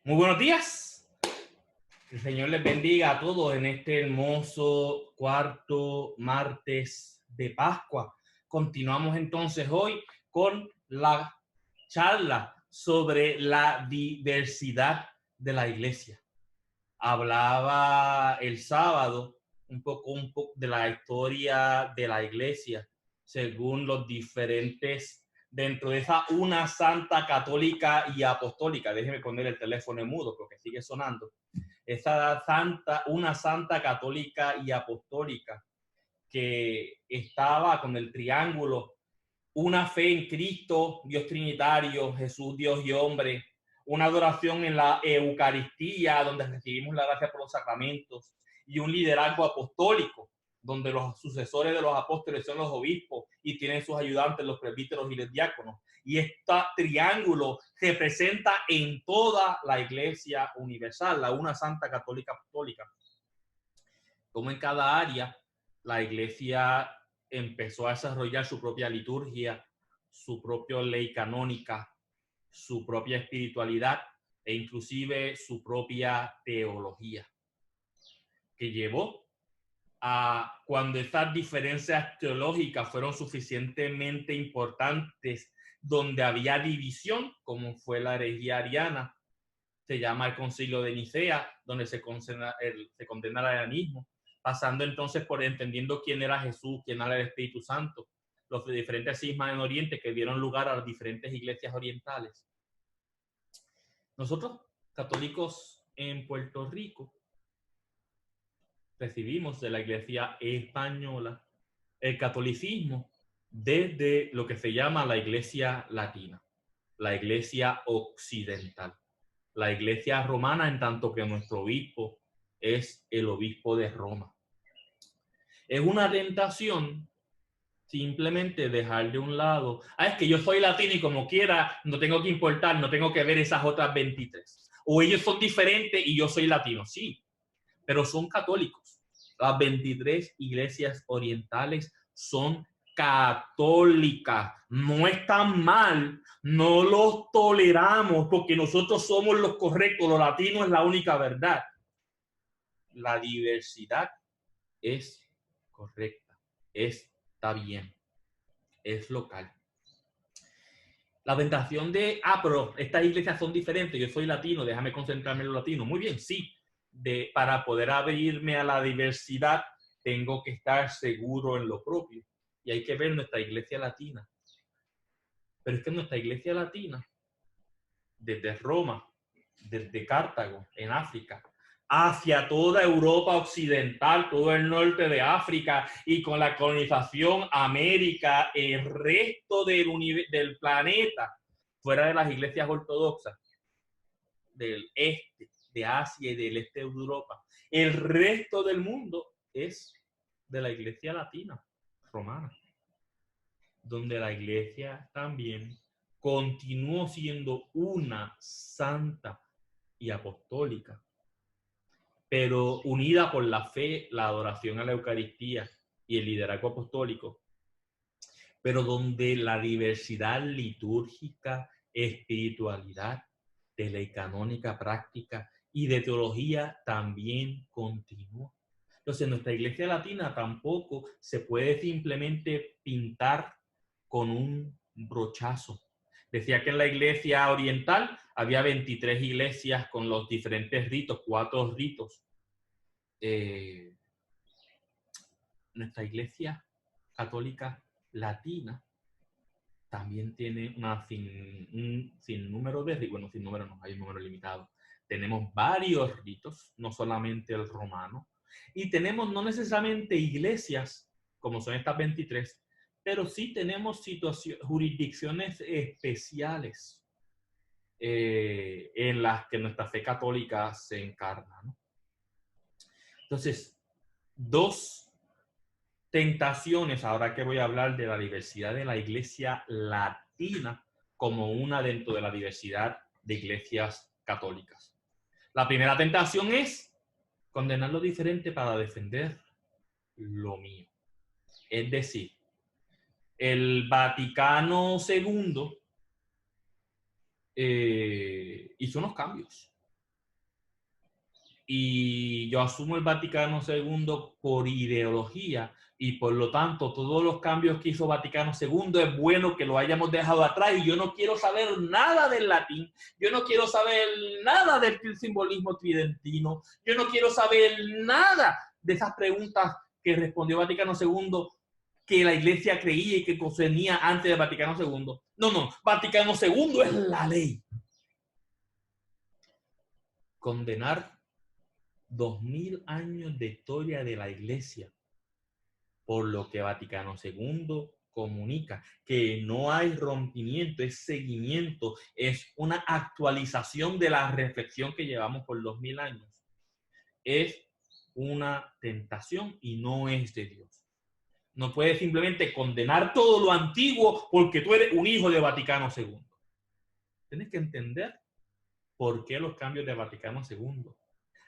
Muy buenos días. El Señor les bendiga a todos en este hermoso cuarto martes de Pascua. Continuamos entonces hoy con la charla sobre la diversidad de la iglesia. Hablaba el sábado un poco de la historia de la iglesia según los diferentes, dentro de esa una santa católica y apostólica. Déjeme poner el teléfono en mudo porque sigue sonando. Una santa católica y apostólica que estaba con el triángulo: una fe en Cristo, Dios Trinitario, Jesús, Dios y hombre; una adoración en la Eucaristía, donde recibimos la gracia por los sacramentos; y un liderazgo apostólico, donde los sucesores de los apóstoles son los obispos y tienen sus ayudantes, los presbíteros y los diáconos. Y este triángulo se presenta en toda la Iglesia universal, la una santa católica apostólica. Como en cada área, la Iglesia empezó a desarrollar su propia liturgia, su propia ley canónica, su propia espiritualidad e inclusive su propia teología, que llevó a, cuando estas diferencias teológicas fueron suficientemente importantes, donde había división, como fue la herejía ariana, se llama el Concilio de Nicea, donde se condena el arianismo, pasando entonces por entendiendo quién era Jesús, quién era el Espíritu Santo, los diferentes cismas en Oriente que dieron lugar a las diferentes iglesias orientales. Nosotros, católicos en Puerto Rico, recibimos de la Iglesia española el catolicismo desde lo que se llama la Iglesia latina, la Iglesia occidental, la Iglesia romana, en tanto que nuestro obispo es el obispo de Roma. Es una tentación simplemente dejar de un lado, es que yo soy latino y como quiera no tengo que importar, no tengo que ver esas otras 23. O ellos son diferentes y yo soy latino. Sí, pero son católicos. Las 23 iglesias orientales son católicas. No están mal, no los toleramos porque nosotros somos los correctos, los latinos es la única verdad. La diversidad es correcta, está bien, es local. La tentación de, pero estas iglesias son diferentes, yo soy latino, déjame concentrarme en lo latino. Muy bien, sí, para poder abrirme a la diversidad, tengo que estar seguro en lo propio. Y hay que ver nuestra iglesia latina. Pero es que nuestra iglesia latina, desde Roma, desde Cartago, en África, hacia toda Europa occidental, todo el norte de África, y con la colonización América, el resto del planeta, fuera de las iglesias ortodoxas del este, de Asia y del este de Europa, el resto del mundo es de la iglesia latina, romana, donde la iglesia también continuó siendo una santa y apostólica, pero unida por la fe, la adoración a la Eucaristía y el liderazgo apostólico, pero donde la diversidad litúrgica, espiritualidad, de ley canónica, práctica y de teología también continuó. Entonces, nuestra iglesia latina tampoco se puede simplemente pintar con un brochazo. Decía que en la iglesia oriental había 23 iglesias con los diferentes ritos, 4 ritos. Nuestra iglesia católica latina también tiene un sinnúmero de ritos. Bueno, sin número no, hay un número limitado. Tenemos varios ritos, no solamente el romano, y tenemos no necesariamente iglesias, como son estas 23, pero sí tenemos jurisdicciones especiales en las que nuestra fe católica se encarna, ¿no? Entonces, 2 tentaciones, ahora que voy a hablar de la diversidad de la iglesia latina como una dentro de la diversidad de iglesias católicas. La primera tentación es condenar lo diferente para defender lo mío. Es decir, el Vaticano II hizo unos cambios. y yo asumo el Vaticano II por ideología y por lo tanto todos los cambios que hizo Vaticano II es bueno que lo hayamos dejado atrás y yo no quiero saber nada del latín, yo no quiero saber nada del simbolismo tridentino, yo no quiero saber nada de esas preguntas que respondió Vaticano II que la iglesia creía y que concernía antes de Vaticano II. No, Vaticano II es la ley. Condenar 2000 años de historia de la iglesia por lo que Vaticano II comunica, que no hay rompimiento, es seguimiento, es una actualización de la reflexión que llevamos por 2000 años. Es una tentación y no es de Dios. No puedes simplemente condenar todo lo antiguo porque tú eres un hijo de Vaticano II. Tienes que entender por qué los cambios de Vaticano II.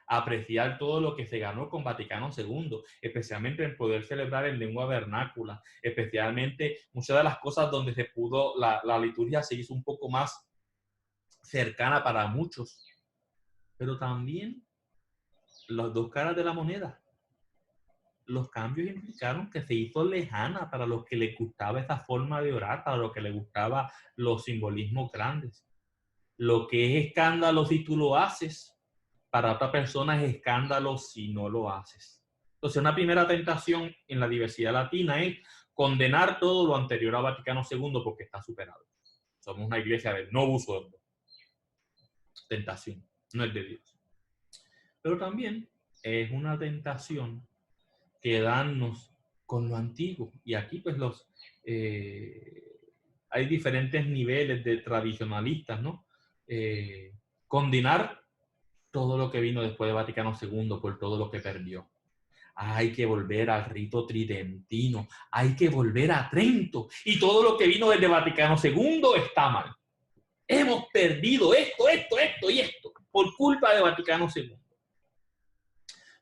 Apreciar todo lo que se ganó con Vaticano II, especialmente en poder celebrar en lengua vernácula, especialmente muchas de las cosas donde se pudo, la liturgia se hizo un poco más cercana para muchos, pero también las dos caras de la moneda. Los cambios implicaron que se hizo lejana para los que les gustaba esa forma de orar, para los que les gustaba los simbolismos grandes. Lo que es escándalo si tú lo haces, para otra persona es escándalo si no lo haces. Entonces, una primera tentación en la diversidad latina es condenar todo lo anterior a Vaticano II porque está superado. Somos una iglesia del novus ordo. Tentación, no es de Dios. Pero también es una tentación quedarnos con lo antiguo. Y aquí pues hay diferentes niveles de tradicionalistas, ¿no? Condenar todo lo que vino después de Vaticano II por todo lo que perdió. Hay que volver al rito tridentino, hay que volver a Trento y todo lo que vino desde Vaticano II está mal. Hemos perdido esto y esto por culpa de Vaticano II.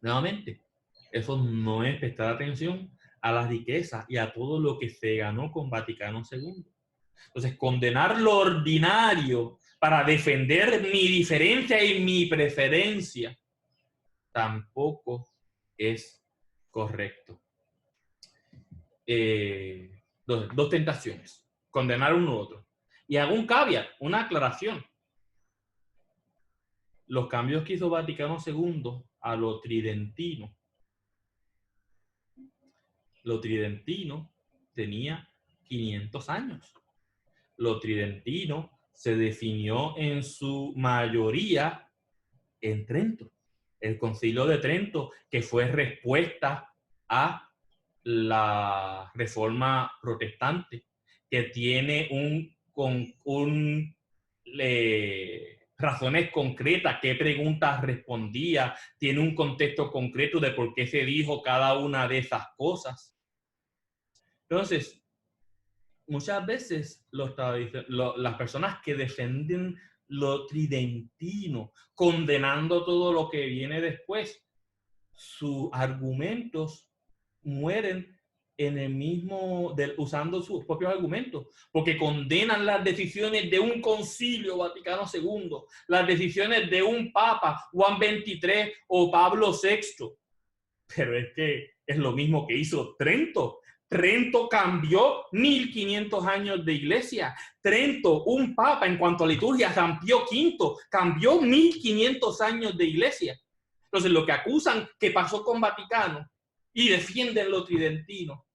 Nuevamente, eso no es prestar atención a la riqueza y a todo lo que se ganó con Vaticano II. Entonces, condenar lo ordinario para defender mi diferencia y mi preferencia tampoco es correcto. Dos tentaciones. Condenar uno u otro. Y hago un caveat, una aclaración. Los cambios que hizo Vaticano II a lo tridentino tenía 500 años. Lo tridentino se definió en su mayoría en Trento. El Concilio de Trento, que fue respuesta a la Reforma Protestante, que tiene razones concretas, qué preguntas respondía, tiene un contexto concreto de por qué se dijo cada una de esas cosas. Entonces, muchas veces las personas que defienden lo tridentino, condenando todo lo que viene después, sus argumentos mueren en el mismo, usando sus propios argumentos, porque condenan las decisiones de un concilio Vaticano II, las decisiones de un Papa, Juan XXIII o Pablo VI. Pero es que es lo mismo que hizo Trento. Trento cambió 1500 años de iglesia. Trento, un papa en cuanto a liturgia, San Pío V, cambió 1500 años de iglesia. Entonces, lo que acusan que pasó con Vaticano y defienden lo tridentino,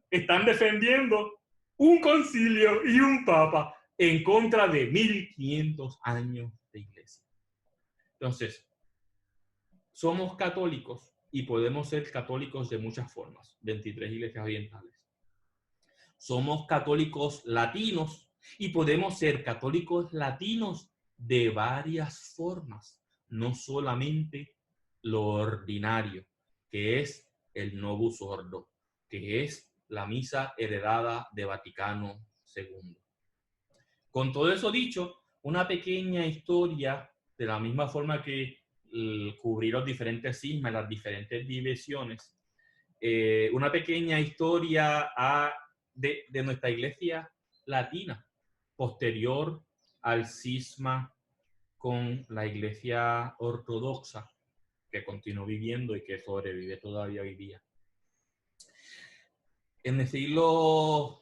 están defendiendo un concilio y un papa en contra de 1500 años de iglesia. Entonces, somos católicos y podemos ser católicos de muchas formas, 23 iglesias orientales. Somos católicos latinos y podemos ser católicos latinos de varias formas, no solamente lo ordinario, que es el Novus Ordo, que es la misa heredada de Vaticano II. Con todo eso dicho, una pequeña historia, de la misma forma que cubrir los diferentes cismas, las diferentes divisiones, una pequeña historia de nuestra iglesia latina, posterior al cisma con la iglesia ortodoxa, que continuó viviendo y que sobrevive todavía hoy día. En el siglo,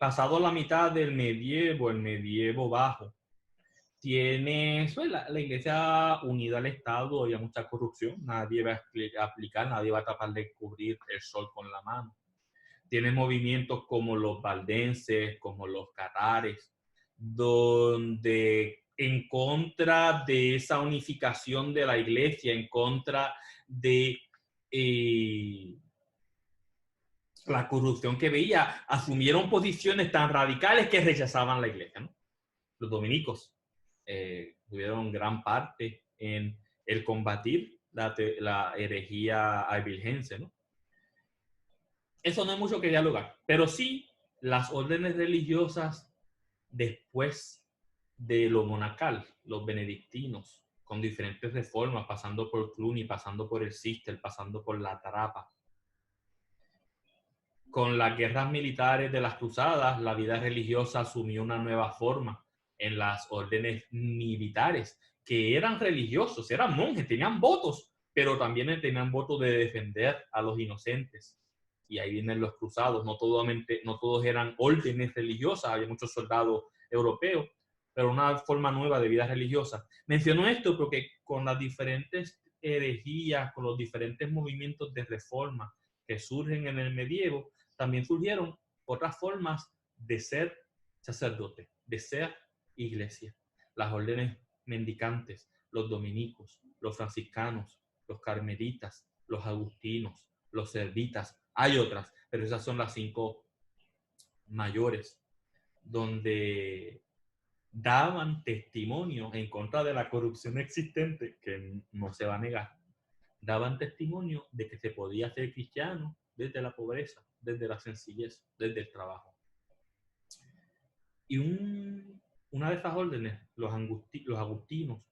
pasado la mitad del medievo, el medievo bajo, tiene pues, la iglesia unida al Estado, había mucha corrupción, nadie va a aplicar, nadie va a tratar de cubrir el sol con la mano. Tiene movimientos como los valdenses, como los catares, donde en contra de esa unificación de la iglesia, en contra de la corrupción que veía, asumieron posiciones tan radicales que rechazaban la iglesia, ¿no? Los dominicos tuvieron gran parte en el combatir la herejía albigense, ¿no? Eso no hay mucho que dialogar, pero sí las órdenes religiosas después de lo monacal, los benedictinos, con diferentes reformas, pasando por Cluny, pasando por el Cister, pasando por la Trapa. Con las guerras militares de las cruzadas, la vida religiosa asumió una nueva forma en las órdenes militares, que eran religiosos, eran monjes, tenían votos, pero también tenían votos de defender a los inocentes. Y ahí vienen los cruzados, no todos eran órdenes religiosas, había muchos soldados europeos, pero una forma nueva de vida religiosa. Menciono esto porque con las diferentes herejías, con los diferentes movimientos de reforma que surgen en el medievo, también surgieron otras formas de ser sacerdote, de ser iglesia. Las órdenes mendicantes, los dominicos, los franciscanos, los carmelitas, los agustinos, los servitas. Hay otras, pero esas son las 5 mayores, donde daban testimonio en contra de la corrupción existente, que no se va a negar. Daban testimonio de que se podía ser cristiano desde la pobreza, desde la sencillez, desde el trabajo. Y una de esas órdenes, los agustinos,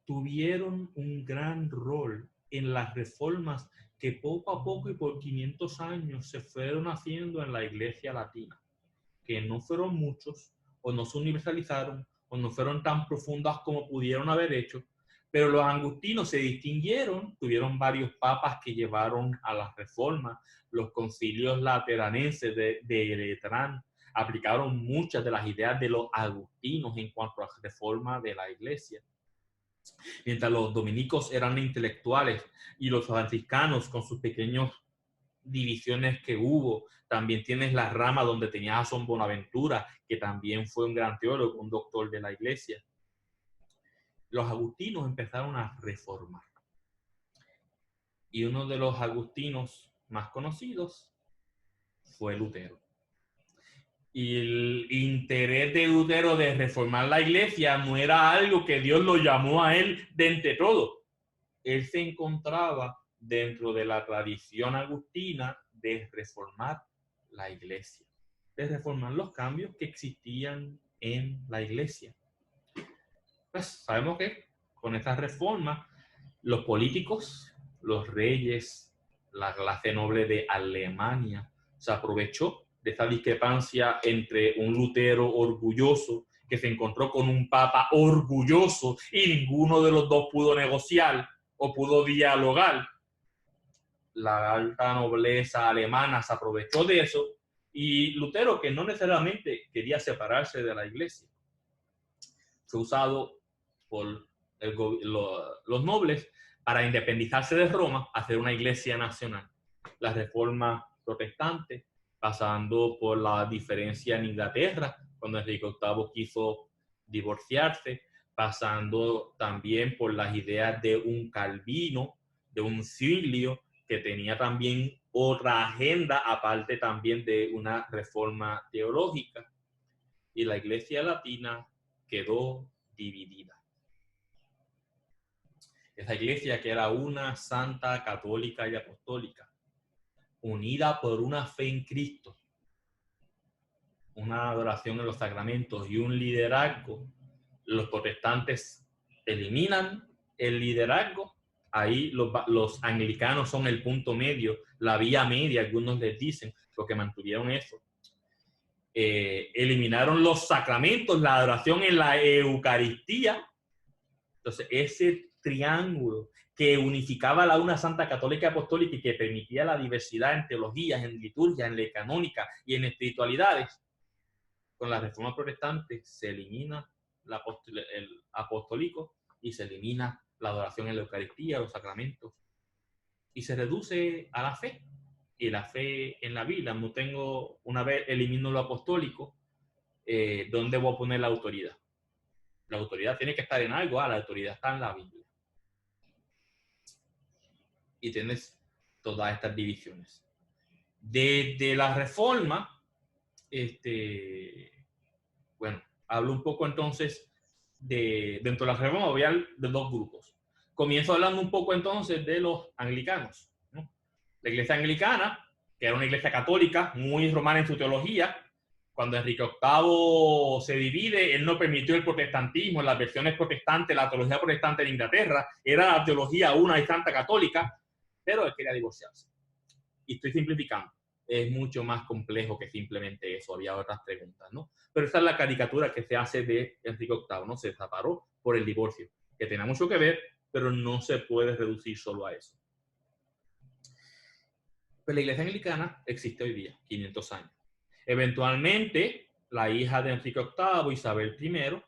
tuvieron un gran rol en las reformas que poco a poco y por 500 años se fueron haciendo en la iglesia latina, que no fueron muchos, o no se universalizaron, o no fueron tan profundas como pudieron haber hecho, pero los agustinos se distinguieron, tuvieron varios papas que llevaron a las reformas, los concilios lateranenses de Letrán aplicaron muchas de las ideas de los agustinos en cuanto a reforma de la iglesia. Mientras los dominicos eran intelectuales y los franciscanos con sus pequeñas divisiones que hubo, también tienes la rama donde tenías a San Bonaventura, que también fue un gran teólogo, un doctor de la iglesia. Los agustinos empezaron a reformar. Y uno de los agustinos más conocidos fue Lutero. Y el interés de Lutero de reformar la iglesia no era algo que Dios lo llamó a él de entre todo. Él se encontraba dentro de la tradición agustina de reformar la iglesia, de reformar los cambios que existían en la iglesia. Pues sabemos que con estas reformas, los políticos, los reyes, la clase noble de Alemania se aprovechó de esta discrepancia entre un Lutero orgulloso que se encontró con un papa orgulloso y ninguno de los dos pudo negociar o pudo dialogar. La alta nobleza alemana se aprovechó de eso y Lutero, que no necesariamente quería separarse de la iglesia, fue usado por los nobles para independizarse de Roma, hacer una iglesia nacional. La reforma protestante, pasando por la diferencia en Inglaterra, cuando Enrique VIII quiso divorciarse, pasando también por las ideas de un Calvino, de un Zwinglio, que tenía también otra agenda, aparte también de una reforma teológica. Y la iglesia latina quedó dividida. Esa iglesia que era una santa, católica y apostólica, unida por una fe en Cristo, una adoración en los sacramentos y un liderazgo, los protestantes eliminan el liderazgo. Ahí los anglicanos son el punto medio, la vía media, algunos les dicen, porque mantuvieron eso. Eliminaron los sacramentos, la adoración en la Eucaristía. Entonces, ese triángulo que unificaba la una santa católica apostólica y que permitía la diversidad en teologías, en liturgia, en ley canónica y en espiritualidades, con la reforma protestante se elimina el apostólico y se elimina la adoración en la Eucaristía, los sacramentos, y se reduce a la fe. Y la fe en la Biblia. No tengo, una vez elimino lo apostólico, ¿dónde voy a poner la autoridad? La autoridad tiene que estar en algo, la autoridad está en la Biblia. Y tienes todas estas divisiones. Desde la reforma, bueno, hablo un poco entonces dentro de la reforma, voy a hablar de dos grupos. Comienzo hablando un poco entonces de los anglicanos, ¿no? La iglesia anglicana, que era una iglesia católica, muy romana en su teología, cuando Enrique VIII se divide, él no permitió el protestantismo, las versiones protestantes, la teología protestante en Inglaterra, era la teología una y santa católica, pero él quería divorciarse. Y estoy simplificando. Es mucho más complejo que simplemente eso, había otras preguntas, ¿no? Pero esa es la caricatura que se hace de Enrique VIII, ¿no? Se separó por el divorcio, que tenía mucho que ver, pero no se puede reducir solo a eso. Pues la iglesia anglicana existe hoy día, 500 años. Eventualmente, la hija de Enrique VIII, Isabel I,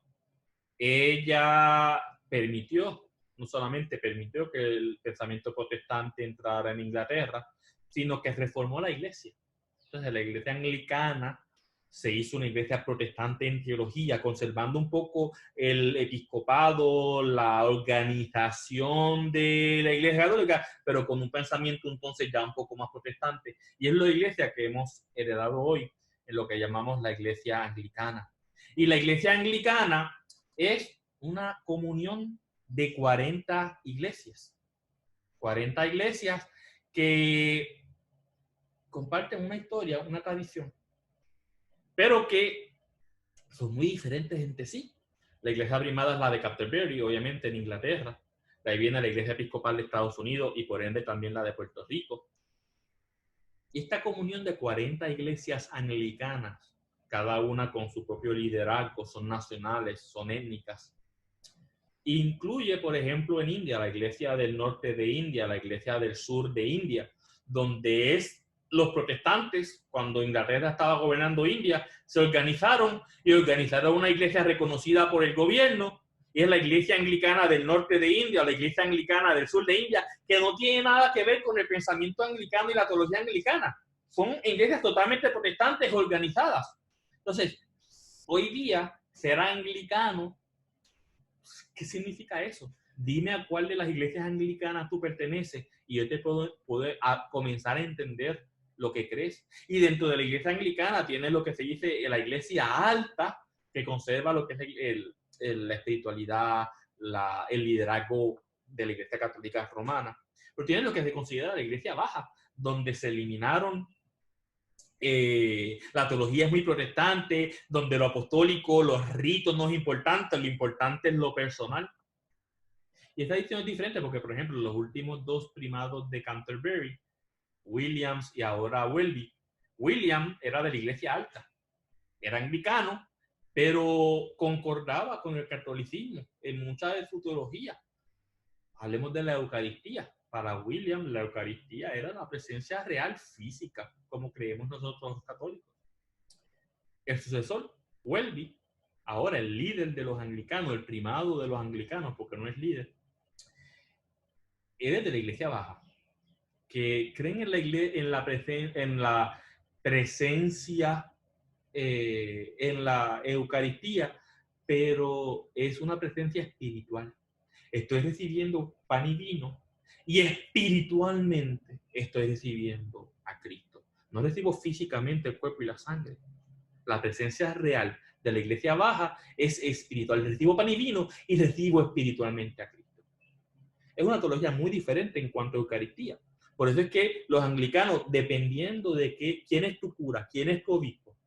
ella permitió, no solamente permitió que el pensamiento protestante entrara en Inglaterra, sino que reformó la iglesia. Entonces, la iglesia anglicana se hizo una iglesia protestante en teología, conservando un poco el episcopado, la organización de la iglesia católica, pero con un pensamiento entonces ya un poco más protestante. Y es la iglesia que hemos heredado hoy en lo que llamamos la iglesia anglicana. Y la iglesia anglicana es una comunión de 40 iglesias. 40 iglesias que comparten una historia, una tradición, pero que son muy diferentes entre sí. La iglesia primada es la de Canterbury, obviamente en Inglaterra. De ahí viene la iglesia episcopal de Estados Unidos y por ende también la de Puerto Rico. Y esta comunión de 40 iglesias anglicanas, cada una con su propio liderazgo, son nacionales, son étnicas. Incluye, por ejemplo, en India, la iglesia del norte de India, la iglesia del sur de India, donde los protestantes, cuando Inglaterra estaba gobernando India, se organizaron y organizaron una iglesia reconocida por el gobierno, y es la iglesia anglicana del norte de India, la iglesia anglicana del sur de India, que no tiene nada que ver con el pensamiento anglicano y la teología anglicana. Son iglesias totalmente protestantes organizadas. Entonces, hoy día, ser anglicano, ¿qué significa eso? Dime a cuál de las iglesias anglicanas tú perteneces y yo te puedo comenzar a entender lo que crees. Y dentro de la iglesia anglicana tienes lo que se dice la iglesia alta, que conserva lo que es la espiritualidad, el liderazgo de la iglesia católica romana. Pero tienes lo que se considera la iglesia baja, donde se eliminaron la teología es muy protestante, donde lo apostólico, los ritos no es importante, lo importante es lo personal. Y esta edición es diferente porque, por ejemplo, los últimos dos primados de Canterbury, Williams y ahora Welby, William era de la iglesia alta, era anglicano, pero concordaba con el catolicismo en mucha de su teología. Hablemos de la Eucaristía. Para William, la Eucaristía era la presencia real física, como creemos nosotros los católicos. El sucesor, Welby, ahora el líder de los anglicanos, el primado de los anglicanos, porque no es líder, es de la iglesia baja, que creen en la presencia, en la Eucaristía, pero es una presencia espiritual. Estoy recibiendo pan y vino y espiritualmente estoy recibiendo a Cristo. No recibo físicamente el cuerpo y la sangre. La presencia real de la iglesia baja es espiritual. Recibo pan y vino y recibo espiritualmente a Cristo. Es una teología muy diferente en cuanto a Eucaristía. Por eso es que los anglicanos, dependiendo de quién es tu cura, quién es tu obispo,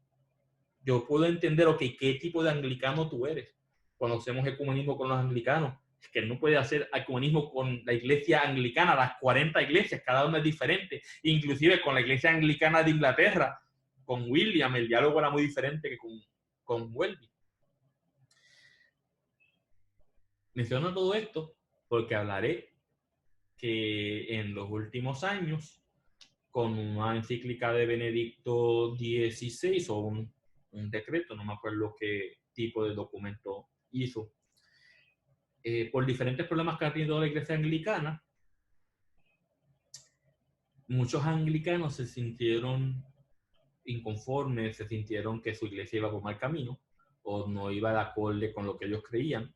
yo puedo entender, qué tipo de anglicano tú eres. Cuando hacemos ecumenismo con los anglicanos, es que no puede hacer ecumenismo con la iglesia anglicana, las 40 iglesias, cada una es diferente. Inclusive con la iglesia anglicana de Inglaterra, con William, el diálogo era muy diferente que con Welby. Menciono todo esto porque hablaré que en los últimos años, con una encíclica de Benedicto XVI o un decreto, no me acuerdo qué tipo de documento hizo, por diferentes problemas que ha tenido la Iglesia anglicana, muchos anglicanos se sintieron inconformes, se sintieron que su iglesia iba por mal camino o no iba de acorde con lo que ellos creían.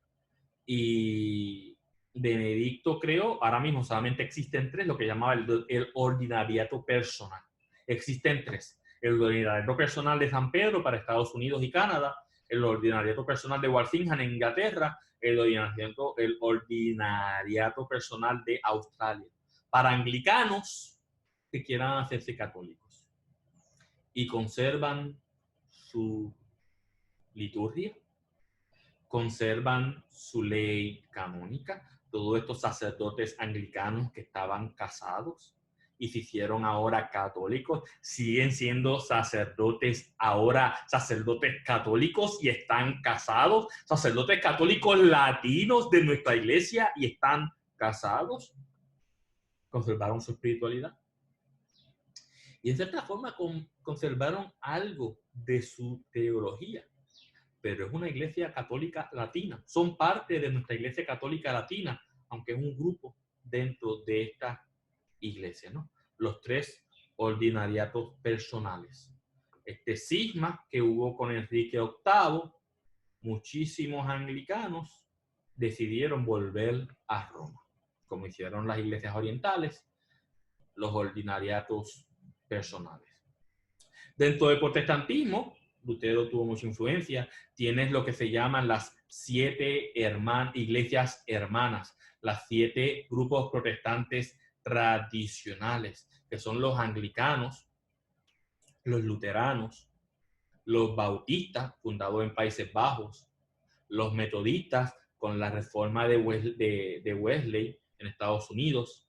Y Benedicto creó, ahora mismo solamente existen tres, lo que llamaba el ordinariato personal. Existen tres: el ordinariato personal de San Pedro para Estados Unidos y Canadá, el ordinariato personal de Walsingham en Inglaterra, el ordinariato personal de Australia, para anglicanos que quieran hacerse católicos y conservan su liturgia, conservan su ley canónica. Todos estos sacerdotes anglicanos que estaban casados y se hicieron ahora católicos, siguen siendo sacerdotes ahora, sacerdotes católicos y están casados, sacerdotes católicos latinos de nuestra iglesia y están casados, conservaron su espiritualidad. Y en cierta forma conservaron algo de su teología, pero es una iglesia católica latina. Son parte de nuestra iglesia católica latina, aunque es un grupo dentro de esta iglesia, ¿no? Los tres ordinariatos personales. Este cisma que hubo con Enrique VIII, muchísimos anglicanos decidieron volver a Roma, como hicieron las iglesias orientales, los ordinariatos personales. Dentro del protestantismo, Lutero tuvo mucha influencia. Tienes lo que se llaman las 7 iglesias hermanas, las 7 grupos protestantes tradicionales, que son los anglicanos, los luteranos, los bautistas, fundados en Países Bajos, los metodistas, con la reforma de Wesley en Estados Unidos,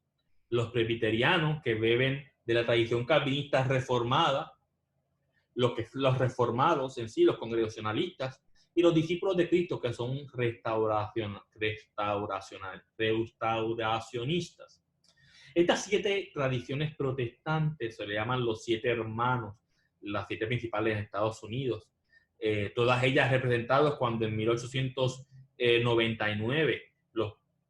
los presbiterianos, que beben de la tradición calvinista reformada, los reformados en sí, los congregacionalistas, y los discípulos de Cristo, que son restauracionistas. Estas 7 tradiciones protestantes se le llaman los 7 hermanos, las 7 principales en Estados Unidos, todas ellas representadas cuando en 1899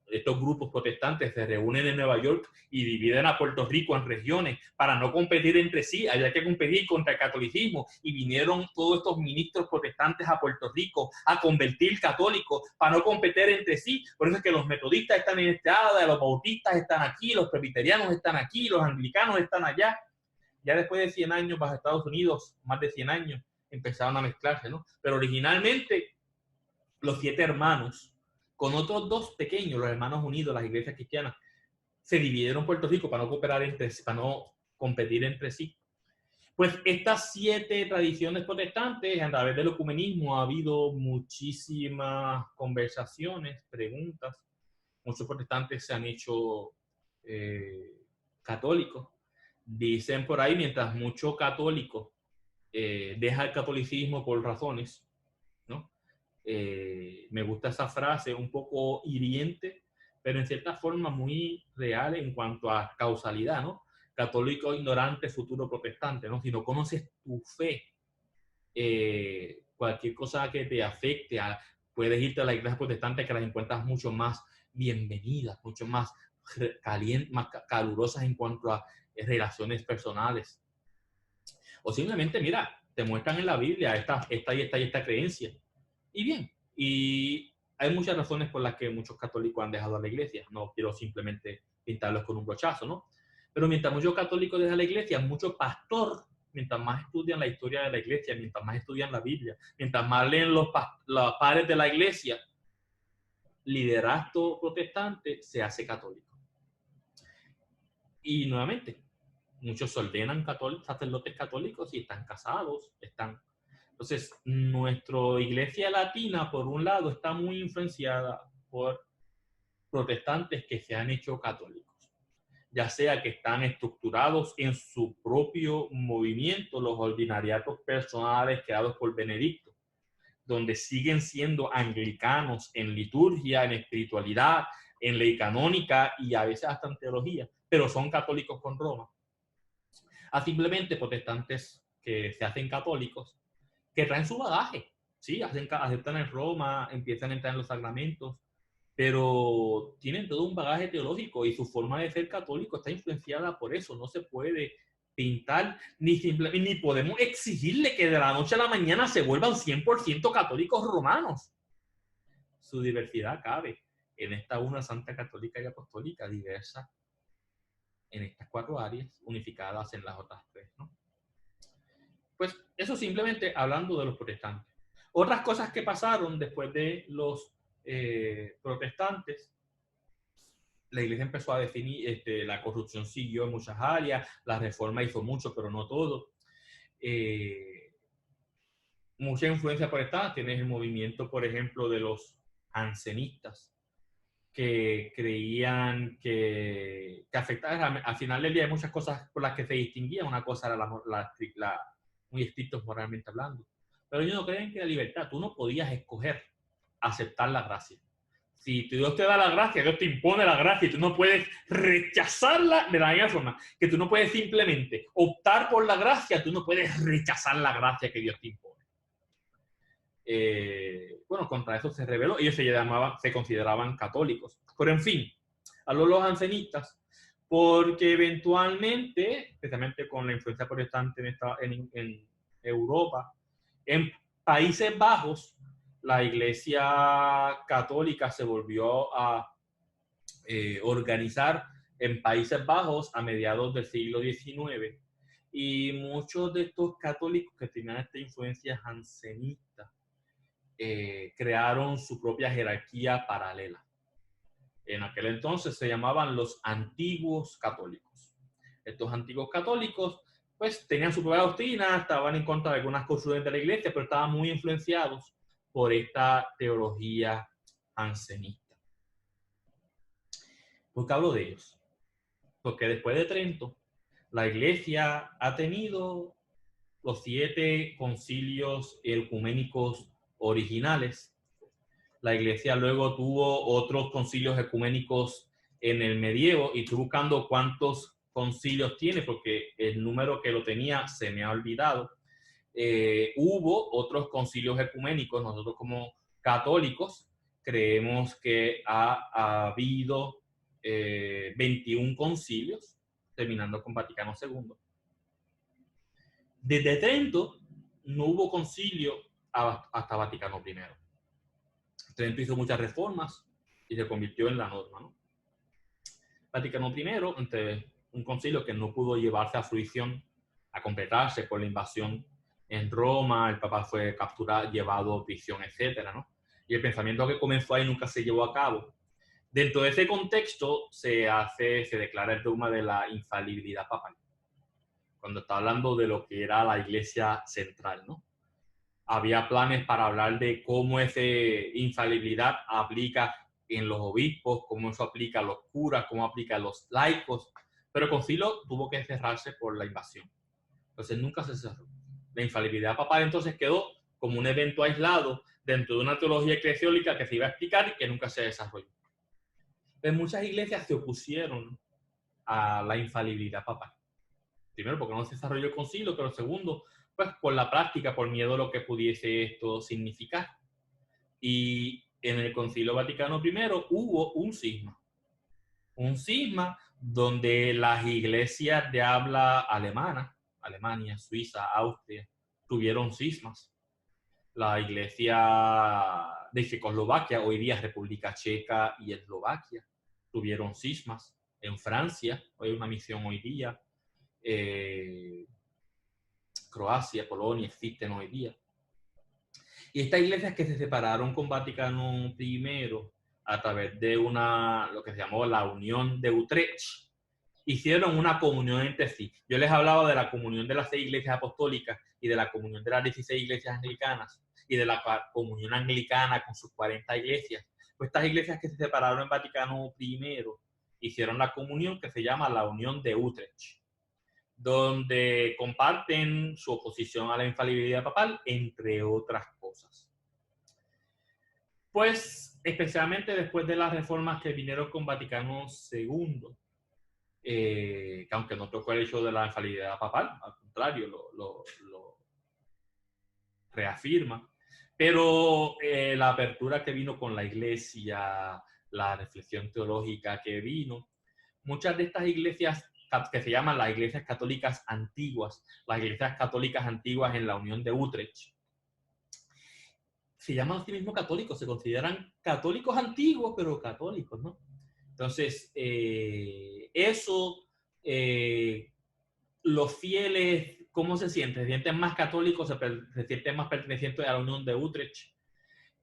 estos grupos protestantes se reúnen en Nueva York y dividen a Puerto Rico en regiones para no competir entre sí. Había que competir contra el catolicismo y vinieron todos estos ministros protestantes a Puerto Rico a convertir católicos para no competir entre sí. Por eso es que los metodistas están en esta área, los bautistas están aquí, los presbiterianos están aquí, los anglicanos están allá. Ya después de 100 años bajo Estados Unidos, más de 100 años, empezaron a mezclarse, ¿no? Pero originalmente los 7 hermanos, con otros 2 pequeños, los hermanos unidos, las iglesias cristianas, se dividieron Puerto Rico para no cooperar entre sí, para no competir entre sí. Pues estas 7 tradiciones protestantes, a través del ecumenismo ha habido muchísimas conversaciones, preguntas. Muchos protestantes se han hecho católicos. Dicen por ahí, mientras mucho católico deja el catolicismo por razones, ¿no? Me gusta esa frase, un poco hiriente, pero en cierta forma muy real en cuanto a causalidad, ¿no? Católico ignorante, futuro protestante, ¿no? Si no conoces tu fe, cualquier cosa que te afecte, puedes irte a la iglesia protestante, que las encuentras mucho más bienvenidas, mucho más calientes, más calurosas en cuanto a relaciones personales. O simplemente, mira, te muestran en la Biblia esta y esta creencia. Y bien, y hay muchas razones por las que muchos católicos han dejado a la iglesia. No quiero simplemente pintarlos con un brochazo, ¿no? Pero mientras muchos católicos dejan la iglesia, muchos pastores, mientras más estudian la historia de la iglesia, mientras más estudian la Biblia, mientras más leen los padres de la iglesia, liderazgo protestante se hace católico. Y nuevamente, muchos se ordenan sacerdotes católicos y están casados, Entonces, nuestra iglesia latina, por un lado, está muy influenciada por protestantes que se han hecho católicos, ya sea que están estructurados en su propio movimiento, los ordinariatos personales creados por Benedicto, donde siguen siendo anglicanos en liturgia, en espiritualidad, en ley canónica y a veces hasta en teología, pero son católicos con Roma, a simplemente protestantes que se hacen católicos, que traen su bagaje, ¿sí? Aceptan en Roma, empiezan a entrar en los sacramentos, pero tienen todo un bagaje teológico y su forma de ser católico está influenciada por eso. No se puede pintar, ni podemos exigirle que de la noche a la mañana se vuelvan 100% católicos romanos. Su diversidad cabe en esta una santa católica y apostólica, diversa en estas 4 áreas, unificadas en las otras 3, ¿no? Pues eso simplemente hablando de los protestantes. Otras cosas que pasaron después de los protestantes, la iglesia empezó a definir, la corrupción siguió en muchas áreas, la reforma hizo mucho, pero no todo. Mucha influencia protestante. Tienes el movimiento, por ejemplo, de los jansenistas, que creían que afectaban, al final del día hay muchas cosas por las que se distinguían. Una cosa era muy estrictos moralmente hablando, pero ellos no creen que la libertad, tú no podías escoger aceptar la gracia. Si Dios te da la gracia, Dios te impone la gracia y tú no puedes rechazarla de la misma forma que tú no puedes simplemente optar por la gracia, tú no puedes rechazar la gracia que Dios te impone. Bueno, contra eso se rebeló. Ellos se consideraban católicos. Pero en fin, a los jansenistas, porque eventualmente, especialmente con la influencia protestante en Europa, en Países Bajos, la iglesia católica se volvió a organizar en Países Bajos a mediados del siglo XIX. Y muchos de estos católicos que tenían esta influencia jansenista crearon su propia jerarquía paralela. En aquel entonces se llamaban los antiguos católicos. Estos antiguos católicos pues tenían su propia doctrina, estaban en contra de algunas cosas de la iglesia, pero estaban muy influenciados por esta teología jansenista. ¿Por qué hablo de ellos? Porque después de Trento, la iglesia ha tenido los 7 concilios ecuménicos originales. La iglesia luego tuvo otros concilios ecuménicos en el medievo, y estoy buscando cuántos concilios tiene porque el número que lo tenía se me ha olvidado. Hubo otros concilios ecuménicos. Nosotros como católicos creemos que ha habido 21 concilios, terminando con Vaticano II. Desde Trento no hubo concilio hasta Vaticano I. Trento hizo muchas reformas y se convirtió en la norma, ¿no? Vaticano I, entre un concilio que no pudo llevarse a fruición, a completarse por la invasión en Roma, el Papa fue capturado, llevado a prisión, etcétera, ¿no? Y el pensamiento que comenzó ahí nunca se llevó a cabo. Dentro de ese contexto se declara el dogma de la infalibilidad papal, cuando está hablando de lo que era la iglesia central, ¿no? Había planes para hablar de cómo esa infalibilidad aplica en los obispos, cómo eso aplica a los curas, cómo aplica a los laicos, pero el concilio tuvo que cerrarse por la invasión. Entonces nunca se cerró. La infalibilidad papal entonces quedó como un evento aislado dentro de una teología eclesiástica que se iba a explicar y que nunca se desarrolló. Entonces muchas iglesias se opusieron a la infalibilidad papal. Primero, porque no se desarrolló el concilio, pero segundo, pues por la práctica, por miedo a lo que pudiese esto significar. Y en el Concilio Vaticano I hubo un cisma donde las iglesias de habla alemana, Alemania, Suiza, Austria, tuvieron cismas. La iglesia de Checoslovaquia, hoy día República Checa y Eslovaquia, tuvieron cismas. En Francia, hay una misión hoy día. Croacia, Polonia existen hoy día. Y estas iglesias que se separaron con Vaticano I a través de lo que se llamó la Unión de Utrecht, hicieron una comunión entre sí. Yo les hablaba de la comunión de las 6 iglesias apostólicas y de la comunión de las 16 iglesias anglicanas y de la comunión anglicana con sus 40 iglesias. Pues estas iglesias que se separaron en Vaticano I hicieron la comunión que se llama la Unión de Utrecht, donde comparten su oposición a la infalibilidad papal, entre otras cosas. Pues especialmente después de las reformas que vinieron con Vaticano II, que aunque no tocó el hecho de la infalibilidad papal, al contrario, lo reafirma, pero la apertura que vino con la Iglesia, la reflexión teológica que vino, muchas de estas iglesias que se llaman las iglesias católicas antiguas, las iglesias católicas antiguas en la Unión de Utrecht, se llaman a sí mismos católicos, se consideran católicos antiguos, pero católicos, ¿no? Entonces, los fieles, ¿cómo se sienten? Se sienten más católicos, se sienten más pertenecientes a la Unión de Utrecht.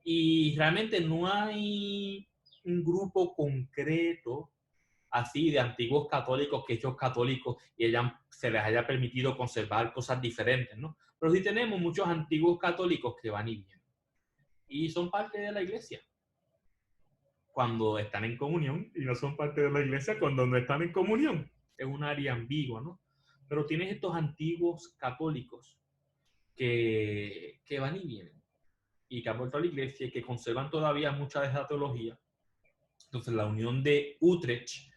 Y realmente no hay un grupo concreto así de antiguos católicos que hechos católicos y se les haya permitido conservar cosas diferentes, ¿no? Pero sí tenemos muchos antiguos católicos que van y vienen. Y son parte de la iglesia cuando están en comunión y no son parte de la iglesia cuando no están en comunión. Es un área ambigua, ¿no? Pero tienes estos antiguos católicos que van y vienen y que han vuelto a la iglesia y que conservan todavía mucha de esa teología. Entonces, la Unión de Utrecht,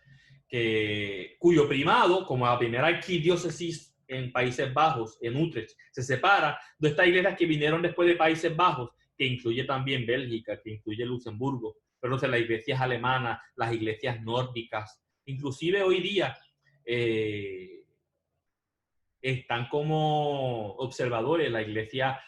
cuyo primado, como la primera arquidiócesis en Países Bajos, en Utrecht, se separa de estas iglesias que vinieron después de Países Bajos, que incluye también Bélgica, que incluye Luxemburgo, pero entonces las iglesias alemanas, las iglesias nórdicas, inclusive hoy día están como observadores la iglesia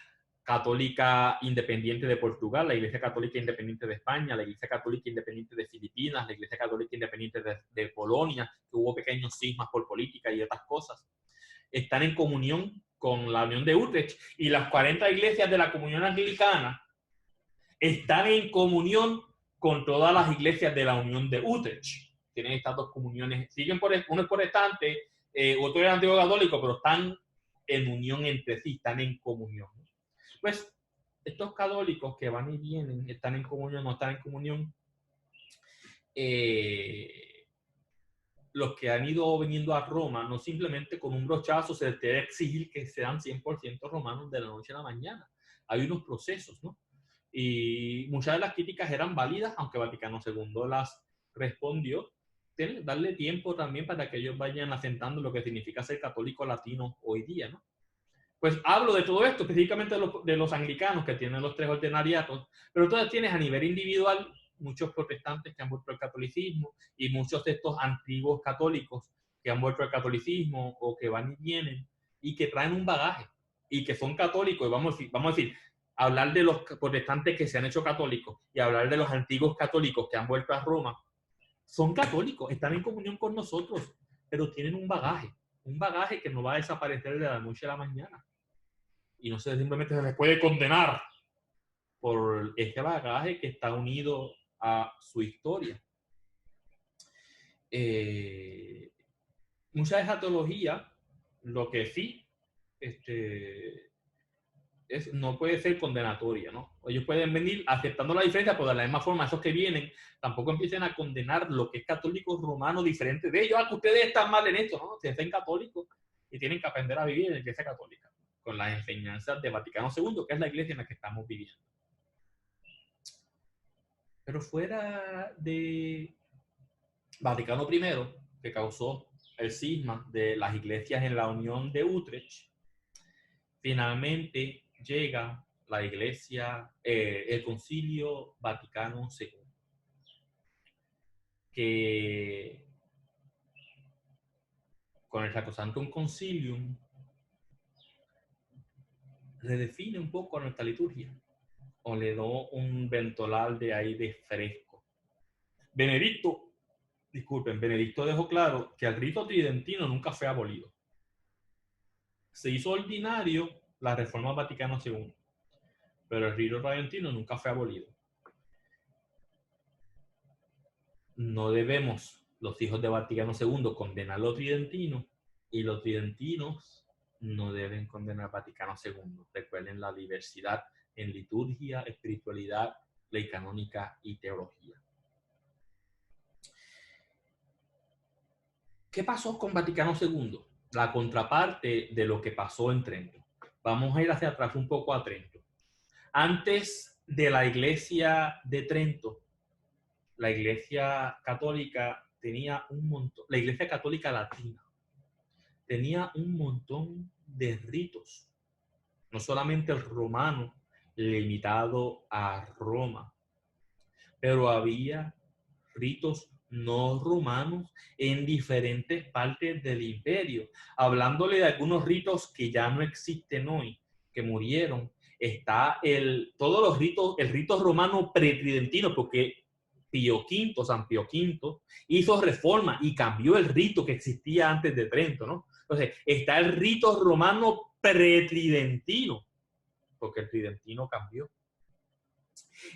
católica independiente de Portugal, la Iglesia Católica Independiente de España, la Iglesia Católica Independiente de Filipinas, la Iglesia Católica Independiente de Polonia, que hubo pequeños cismas por política y otras cosas, están en comunión con la Unión de Utrecht, y las 40 iglesias de la comunión anglicana están en comunión con todas las iglesias de la Unión de Utrecht. Tienen estas dos comuniones, uno es protestante, otro es antiguo católico, pero están en unión entre sí, están en comunión. Pues estos católicos que van y vienen, están en comunión, no están en comunión, los que han ido viniendo a Roma, no simplemente con un brochazo se les debe exigir que sean 100% romanos de la noche a la mañana. Hay unos procesos, ¿no? Y muchas de las críticas eran válidas, aunque Vaticano II las respondió. Tienen que darle tiempo también para que ellos vayan asentando lo que significa ser católico latino hoy día, ¿no? Pues hablo de todo esto, específicamente de los anglicanos que tienen los 3 ordinariatos, pero entonces tienes a nivel individual muchos protestantes que han vuelto al catolicismo y muchos de estos antiguos católicos que han vuelto al catolicismo o que van y vienen y que traen un bagaje y que son católicos. Y vamos a decir, hablar de los protestantes que se han hecho católicos y hablar de los antiguos católicos que han vuelto a Roma, son católicos, están en comunión con nosotros, pero tienen un bagaje que no va a desaparecer de la noche a la mañana. Y no se simplemente se les puede condenar por este bagaje que está unido a su historia. Mucha de esa teología, lo que sí, no puede ser condenatoria, ¿no? Ellos pueden venir aceptando la diferencia, pero de la misma forma, esos que vienen tampoco empiecen a condenar lo que es católico romano diferente de ellos. Que ustedes están mal en esto, ¿no? Si son católicos y tienen que aprender a vivir en la iglesia católica, con las enseñanzas de Vaticano II, que es la iglesia en la que estamos viviendo. Pero fuera de Vaticano I, que causó el cisma de las iglesias en la Unión de Utrecht, finalmente llega la iglesia, el Concilio Vaticano II, que con el Sacrosanctum Concilium redefine un poco nuestra liturgia, o le da un ventoral de aire fresco. Benedicto dejó claro que el rito tridentino nunca fue abolido. Se hizo ordinario la Reforma Vaticano II, pero el rito tridentino nunca fue abolido. No debemos, los hijos de Vaticano II, condenar lo tridentino, y los tridentinos no deben condenar Vaticano II. Recuerden la diversidad en liturgia, espiritualidad, ley canónica y teología. ¿Qué pasó con Vaticano II? La contraparte de lo que pasó en Trento. Vamos a ir hacia atrás un poco a Trento. Antes de la iglesia de Trento, la Iglesia Católica tenía un montón, la Iglesia Católica Latina tenía un montón de ritos, no solamente el romano limitado a Roma, pero había ritos no romanos en diferentes partes del imperio. Hablándole de algunos ritos que ya no existen hoy, que murieron, está todos los ritos, el rito romano pretridentino, porque San Pío V, hizo reforma y cambió el rito que existía antes de Trento, ¿no? Entonces, está el rito romano pretridentino, porque el tridentino cambió.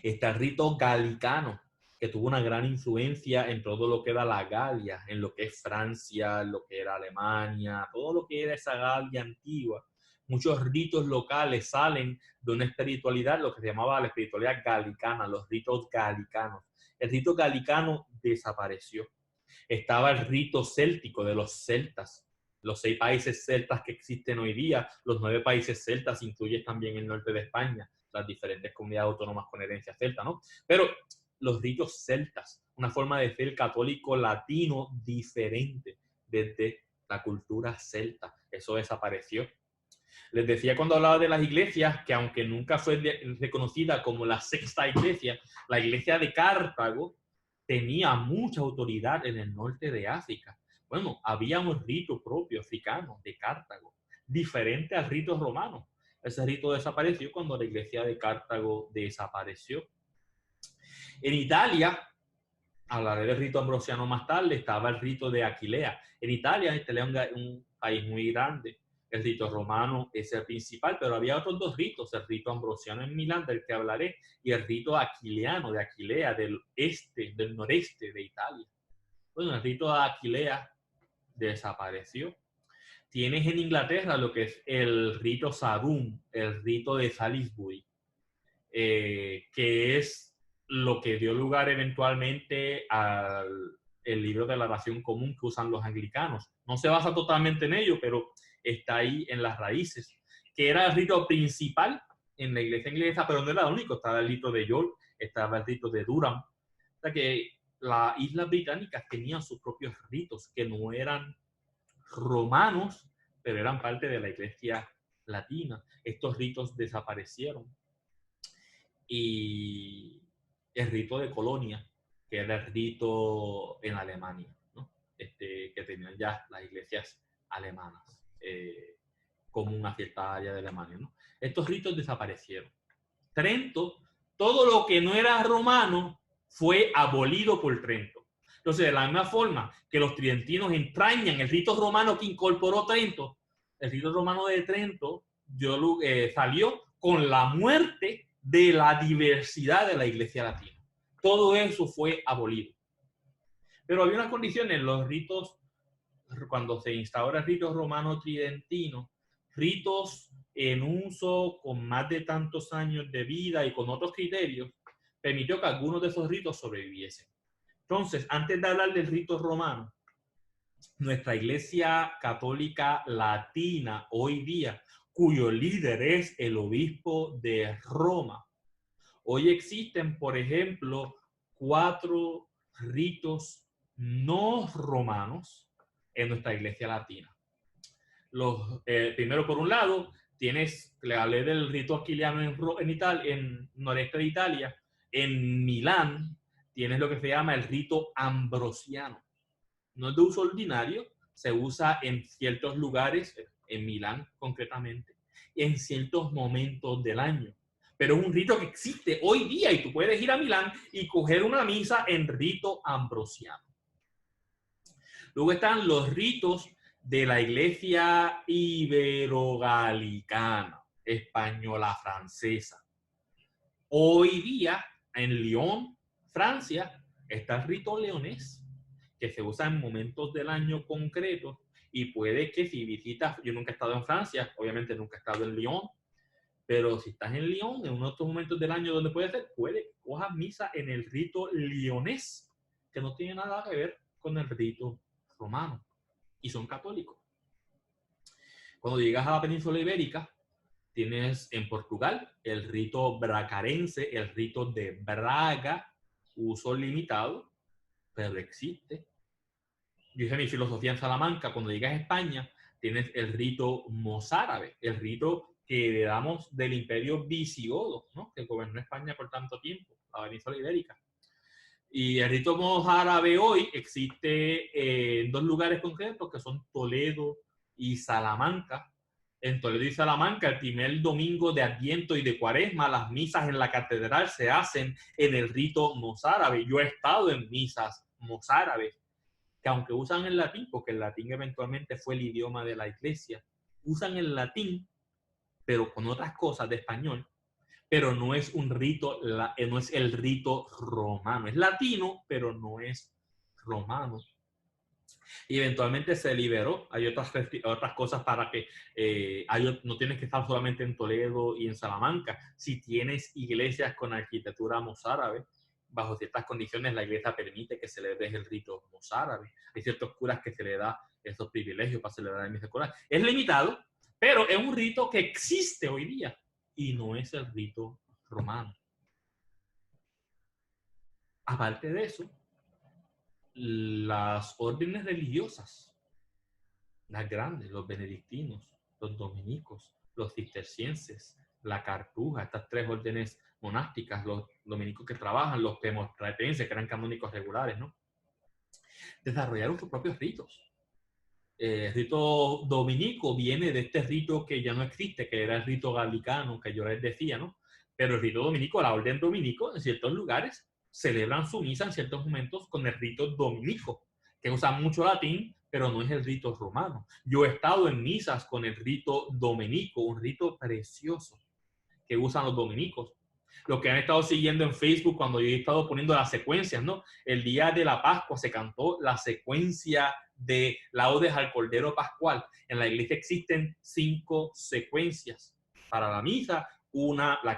Está el rito galicano, que tuvo una gran influencia en todo lo que era la Galia, en lo que es Francia, en lo que era Alemania, todo lo que era esa Galia antigua. Muchos ritos locales salen de una espiritualidad, lo que se llamaba la espiritualidad galicana, los ritos galicanos. El rito galicano desapareció. Estaba el rito céltico de los celtas, los 6 países celtas que existen hoy día, los 9 países celtas, incluye también el norte de España, las diferentes comunidades autónomas con herencia celta, ¿no? Pero los ritos celtas, una forma de ser católico latino diferente desde la cultura celta, eso desapareció. Les decía cuando hablaba de las iglesias que aunque nunca fue reconocida como la sexta iglesia, la iglesia de Cartago tenía mucha autoridad en el norte de África. Bueno, había un rito propio africano de Cartago, diferente al rito romano. Ese rito desapareció cuando la iglesia de Cartago desapareció. En Italia, hablaré del rito ambrosiano más tarde, estaba el rito de Aquilea. En Italia, Italia es un país muy grande. El rito romano es el principal, pero había otros 2 ritos, el rito ambrosiano en Milán, del que hablaré, y el rito aquileano de Aquilea, del noreste de Italia. Bueno, el rito de Aquilea desapareció. Tienes en Inglaterra lo que es el rito Sadum, el rito de Salisbury, que es lo que dio lugar eventualmente al el libro de la oración común que usan los anglicanos. No se basa totalmente en ello, pero está ahí en las raíces, que era el rito principal en la iglesia inglesa, pero no era el único. Estaba el rito de York, estaba el rito de Durham. O sea que las islas británicas tenían sus propios ritos que no eran romanos, pero eran parte de la iglesia latina. Estos ritos desaparecieron. Y el rito de Colonia, que era el rito en Alemania, ¿no? Que tenían ya las iglesias alemanas, como una cierta área de Alemania, ¿no? Estos ritos desaparecieron. Trento, todo lo que no era romano fue abolido por Trento. Entonces, de la misma forma que los tridentinos entrañan el rito romano que incorporó Trento, el rito romano de Trento salió con la muerte de la diversidad de la iglesia latina. Todo eso fue abolido. Pero había unas condiciones, los ritos, cuando se instaura el rito romano tridentino, ritos en uso con más de tantos años de vida y con otros criterios, permitió que algunos de esos ritos sobreviviesen. Entonces, antes de hablar del rito romano, nuestra iglesia católica latina hoy día, cuyo líder es el obispo de Roma, hoy existen, por ejemplo, 4 ritos no romanos en nuestra iglesia latina. Primero, por un lado, le hablé del rito aquiliano en noreste de Italia. En Milán tienes lo que se llama el rito ambrosiano. No es de uso ordinario, se usa en ciertos lugares, en Milán concretamente, en ciertos momentos del año. Pero es un rito que existe hoy día y tú puedes ir a Milán y coger una misa en rito ambrosiano. Luego están los ritos de la iglesia ibero-galicana, española, francesa. Hoy día, en Lyon, Francia, está el rito leonés, que se usa en momentos del año concretos y puede que si visitas, yo nunca he estado en Francia, obviamente nunca he estado en Lyon, pero si estás en Lyon, en uno de estos momentos del año donde puede ser, puede cojas misa en el rito leonés, que no tiene nada que ver con el rito romano, y son católicos. Cuando llegas a la península ibérica, tienes en Portugal el rito bracarense, el rito de Braga, uso limitado, pero existe. Yo hice mi filosofía en Salamanca. Cuando llegas a España, tienes el rito mozárabe, el rito que heredamos del imperio visigodo, ¿no? Que gobernó España por tanto tiempo, la península ibérica. Y el rito mozárabe hoy existe en dos lugares concretos, que son Toledo y Salamanca. En Toledo y Salamanca, el primer domingo de Adviento y de Cuaresma, las misas en la catedral se hacen en el rito mozárabe. Yo he estado en misas mozárabes, que aunque usan el latín, porque el latín eventualmente fue el idioma de la iglesia, usan el latín, pero con otras cosas de español, pero no es un rito, no es el rito romano. Es latino, pero no es romano. Y eventualmente se liberó. Hay otras cosas para que no tienes que estar solamente en Toledo y en Salamanca. Si tienes iglesias con arquitectura mozárabe, bajo ciertas condiciones la iglesia permite que celebres el rito mozárabe. Hay ciertos curas que se le da esos privilegios para celebrar el misa escolar. Es limitado, pero es un rito que existe hoy día y no es el rito romano. Aparte de eso, las órdenes religiosas, las grandes, los benedictinos, los dominicos, los cistercienses, la cartuja, estas tres órdenes monásticas, los dominicos que trabajan, los premonstratenses, que eran canónicos regulares, ¿no? Desarrollaron sus propios ritos. El rito dominico viene de este rito que ya no existe, que era el rito galicano, que yo les decía, ¿no? Pero el rito dominico, la orden dominico, en ciertos lugares celebran su misa en ciertos momentos con el rito dominico, que usa mucho latín, pero no es el rito romano. Yo he estado en misas con el rito dominico, un rito precioso que usan los dominicos. Los que han estado siguiendo en Facebook cuando yo he estado poniendo las secuencias, ¿no? El día de la Pascua se cantó la secuencia de laudes al Cordero Pascual. En la iglesia existen 5 secuencias para la misa, la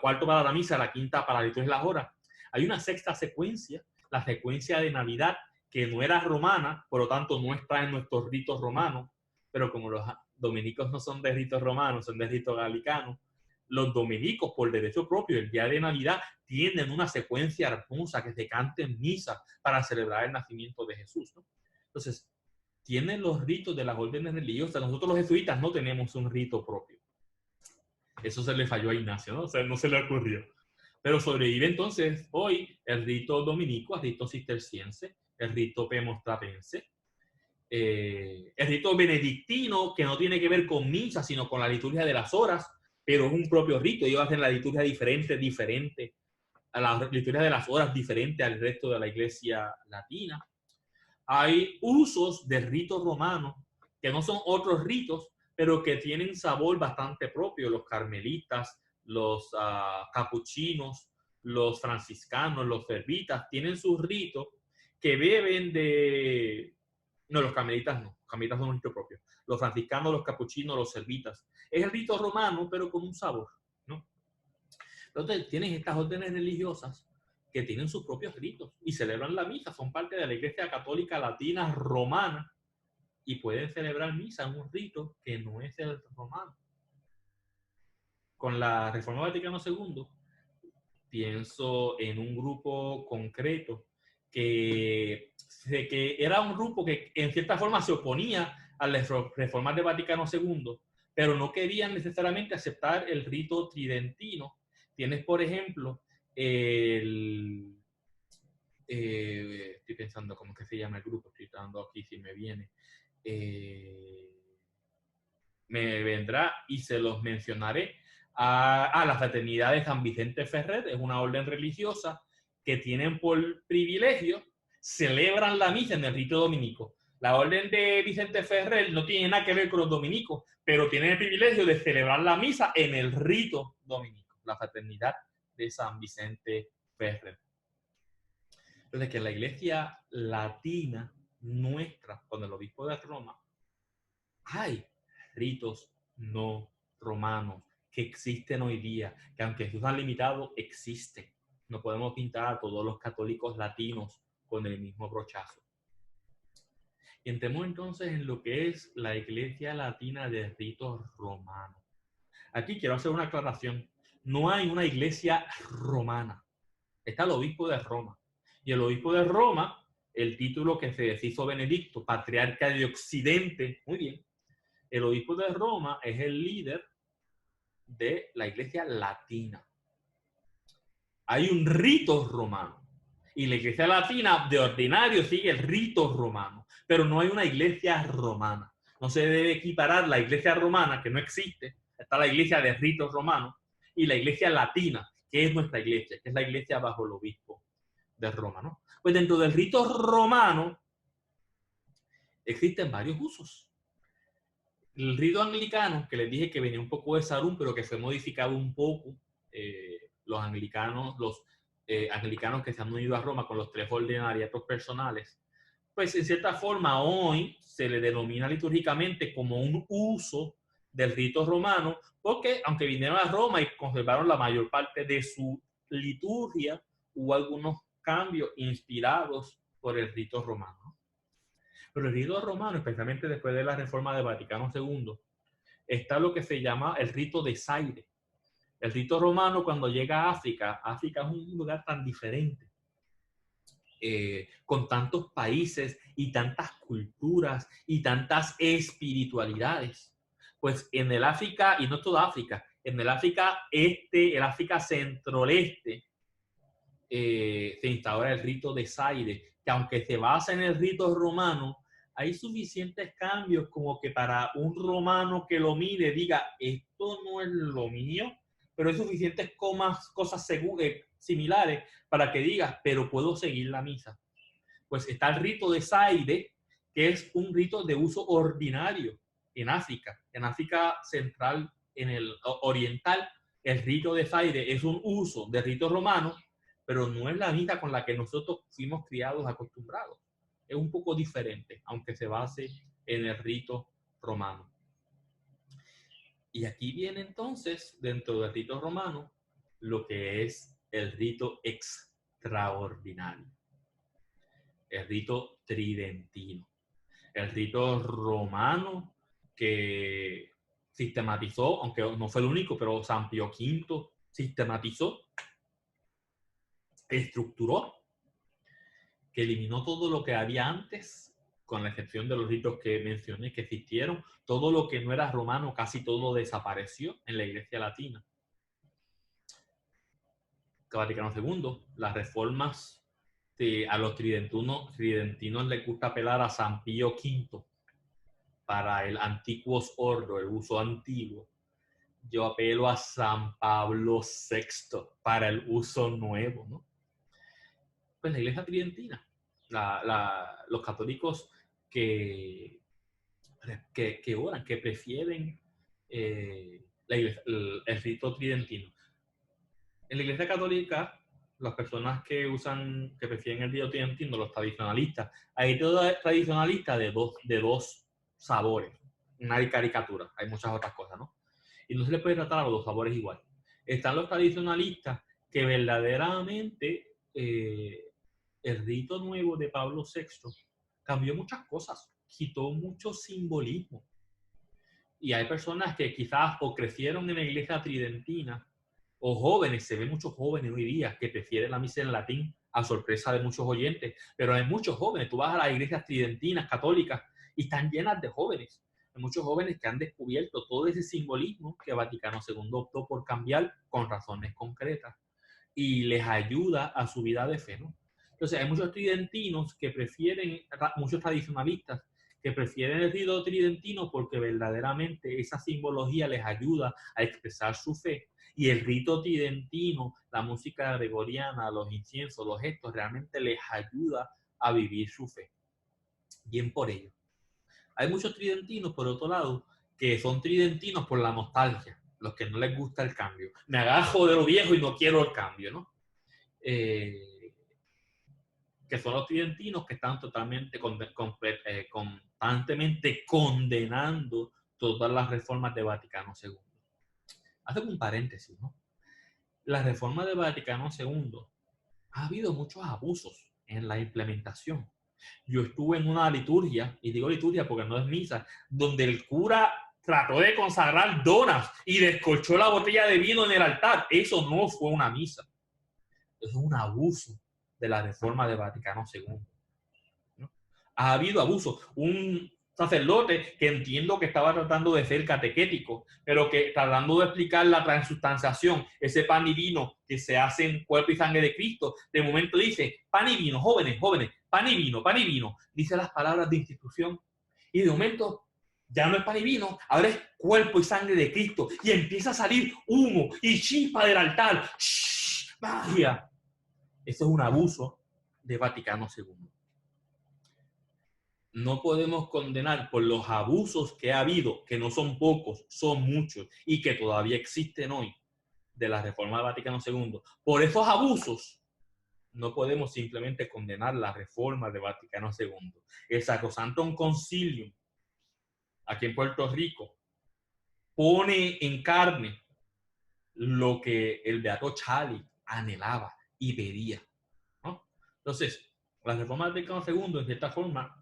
cuarta para la misa, la quinta para la liturgia de las horas. Hay una sexta secuencia, la secuencia de Navidad, que no era romana, por lo tanto no está en nuestros ritos romanos, pero como los dominicos no son de ritos romanos, son de ritos galicanos, los dominicos, por derecho propio, el día de Navidad, tienen una secuencia hermosa que se canta en misa para celebrar el nacimiento de Jesús, ¿no? Entonces, tienen los ritos de las órdenes religiosas. Nosotros los jesuitas no tenemos un rito propio. Eso se le falló a Ignacio, ¿no? O sea, no se le ocurrió. Pero sobrevive entonces hoy el rito dominico, el rito cisterciense, el rito premonstratense, el rito benedictino, que no tiene que ver con misa, sino con la liturgia de las horas, pero es un propio rito. Ellos hacen la liturgia diferente, a la liturgia de las horas diferente al resto de la iglesia latina. Hay usos de ritos romanos que no son otros ritos, pero que tienen sabor bastante propio. Los carmelitas, los capuchinos, los franciscanos, los servitas, tienen sus ritos que beben de... No, los carmelitas no. Los carmelitas son un rito propio. Los franciscanos, los capuchinos, los servitas. Es el rito romano, pero con un sabor, ¿no? Entonces, tienes estas órdenes religiosas que tienen sus propios ritos y celebran la misa, son parte de la Iglesia Católica Latina Romana y pueden celebrar misa en un rito que no es el romano. Con la Reforma Vaticano II, pienso en un grupo concreto que era un grupo que en cierta forma se oponía a las reformas de Vaticano II, pero no querían necesariamente aceptar el rito tridentino. Tienes, por ejemplo, estoy pensando cómo que se llama el grupo, estoy dando aquí si me viene. Me vendrá y se los mencionaré. La Fraternidad de San Vicente Ferrer es una orden religiosa que tienen por privilegio, celebran la misa en el rito dominico. La orden de Vicente Ferrer no tiene nada que ver con los dominicos, pero tienen el privilegio de celebrar la misa en el rito dominico, la Fraternidad de San Vicente Ferrer. Entonces, que la iglesia latina nuestra, con el obispo de Roma, hay ritos no romanos que existen hoy día, que aunque se han limitado, existen. No podemos pintar a todos los católicos latinos con el mismo brochazo. Y entremos entonces en lo que es la iglesia latina de ritos romanos. Aquí quiero hacer una aclaración. No hay una iglesia romana. está el obispo de Roma. Y el obispo de Roma, el título que se deshizo Benedicto, patriarca de Occidente, muy bien, el obispo de Roma es el líder de la iglesia latina. Hay un rito romano. Y la iglesia latina de ordinario sigue el rito romano, pero no hay una iglesia romana. No se debe equiparar la iglesia romana, que no existe, está la iglesia de ritos romanos, y la iglesia latina, que es nuestra iglesia, que es la iglesia bajo el obispo de Roma, ¿no? Pues dentro del rito romano existen varios usos. El rito anglicano, que les dije que venía un poco de Sarum, pero que fue modificado un poco, los anglicanos que se han unido a Roma con los 3 ordinariatos personales, pues en cierta forma hoy se le denomina litúrgicamente como un uso del rito romano, porque aunque vinieron a Roma y conservaron la mayor parte de su liturgia, hubo algunos cambios inspirados por el rito romano. Pero el rito romano, especialmente después de la reforma de Vaticano II, está lo que se llama el rito de Zaire. El rito romano, cuando llega a África, África es un lugar tan diferente, con tantos países y tantas culturas y tantas espiritualidades. Pues en el África, y no toda África, en el África el África centro-este, se instaura el rito de Zaire, que aunque se basa en el rito romano, hay suficientes cambios como que para un romano que lo mire diga, esto no es lo mío, pero hay suficientes cosas similares para que digas, pero puedo seguir la misa. Pues está el rito de Zaire, que es un rito de uso ordinario en África central, en el oriental. El rito de Zaire es un uso de rito romano, pero no es la misa con la que nosotros fuimos criados, acostumbrados. Es un poco diferente, aunque se base en el rito romano. Y aquí viene entonces, dentro del rito romano, lo que es el rito extraordinario, el rito tridentino, el rito romano que sistematizó, aunque no fue el único, pero San Pío V sistematizó, estructuró, que eliminó todo lo que había antes, con la excepción de los ritos que mencioné que existieron. Todo lo que no era romano, casi todo desapareció en la Iglesia Latina. Vaticano II, las reformas, a los tridentinos les gusta apelar a San Pío V para el antiguos ordo, el uso antiguo. Yo apelo a San Pablo VI para el uso nuevo, ¿no? Pues la iglesia tridentina, los católicos que oran, que prefieren el rito tridentino. En la iglesia católica, las personas que prefieren el rito tridentino, los tradicionalistas, hay tradicionalistas de dos sabores, una caricatura, hay muchas otras cosas, ¿no? Y no se les puede tratar a los dos sabores igual. Están los tradicionalistas que verdaderamente el rito nuevo de Pablo VI cambió muchas cosas, quitó mucho simbolismo. Y hay personas que quizás o crecieron en la iglesia tridentina, o jóvenes, se ven muchos jóvenes hoy día que prefieren la misa en latín, a sorpresa de muchos oyentes, pero hay muchos jóvenes, tú vas a las iglesias tridentinas, católicas, y están llenas de jóvenes. Hay muchos jóvenes que han descubierto todo ese simbolismo que Vaticano II optó por cambiar con razones concretas y les ayuda a su vida de fe, ¿no? Entonces hay muchos tridentinos que prefieren, muchos tradicionalistas que prefieren el rito tridentino porque verdaderamente esa simbología les ayuda a expresar su fe. Y el rito tridentino, la música gregoriana, los inciensos, los gestos, realmente les ayuda a vivir su fe. Bien por ello. Hay muchos tridentinos, por otro lado, que son tridentinos por la nostalgia, los que no les gusta el cambio. Me agajo de lo viejo y no quiero el cambio, ¿no? Que son los tridentinos que están totalmente, constantemente condenando todas las reformas de Vaticano II. Hacemos un paréntesis, ¿no? La reforma de Vaticano II, ha habido muchos abusos en la implementación. Yo estuve en una liturgia, y digo liturgia porque no es misa, donde el cura trató de consagrar donas y descorchó la botella de vino en el altar. Eso no fue una misa. Eso es un abuso de la reforma del Vaticano II, ¿no? Ha habido abuso. Un sacerdote que entiendo que estaba tratando de ser catequético, pero que tratando de explicar la transustanciación, ese pan y vino que se hacen cuerpo y sangre de Cristo, de momento dice, pan y vino, jóvenes, jóvenes, pan y vino, dice las palabras de institución, y de momento ya no es pan y vino, ahora es cuerpo y sangre de Cristo, y empieza a salir humo y chispa del altar. ¡Shh! ¡Magia! Eso es un abuso de Vaticano II. No podemos condenar por los abusos que ha habido, que no son pocos, son muchos, y que todavía existen hoy, de la reforma del Vaticano II. Por esos abusos, no podemos simplemente condenar la reforma del Vaticano II. El Sacrosanctum Concilium, aquí en Puerto Rico, pone en carne lo que el Beato Chali anhelaba y pedía, ¿no? Entonces, la reforma del Vaticano II, en cierta forma,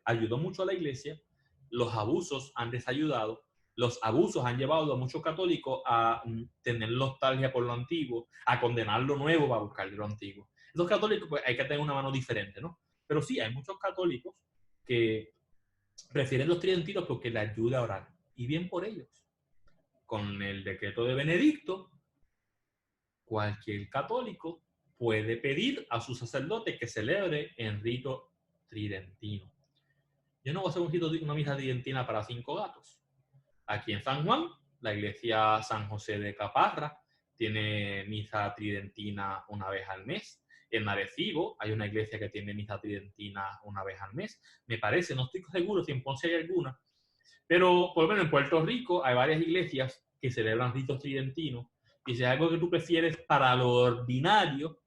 ayudó mucho a la iglesia. Los abusos han desayudado. Los abusos han llevado a muchos católicos a tener nostalgia por lo antiguo, a condenar lo nuevo para buscar lo antiguo. Los católicos, pues, hay que tener una mano diferente, ¿no? Pero sí, hay muchos católicos que prefieren los tridentinos porque les ayuda a orar. Y bien por ellos. Con el decreto de Benedicto, cualquier católico puede pedir a su sacerdote que celebre en rito tridentino. Yo no voy a hacer una misa tridentina para 5 gatos. Aquí en San Juan, la iglesia San José de Caparra tiene misa tridentina una vez al mes. En Arecibo hay una iglesia que tiene misa tridentina una vez al mes. Me parece, no estoy seguro si en Ponce hay alguna, pero por lo menos en Puerto Rico hay varias iglesias que celebran ritos tridentinos. Y si es algo que tú prefieres para lo ordinario,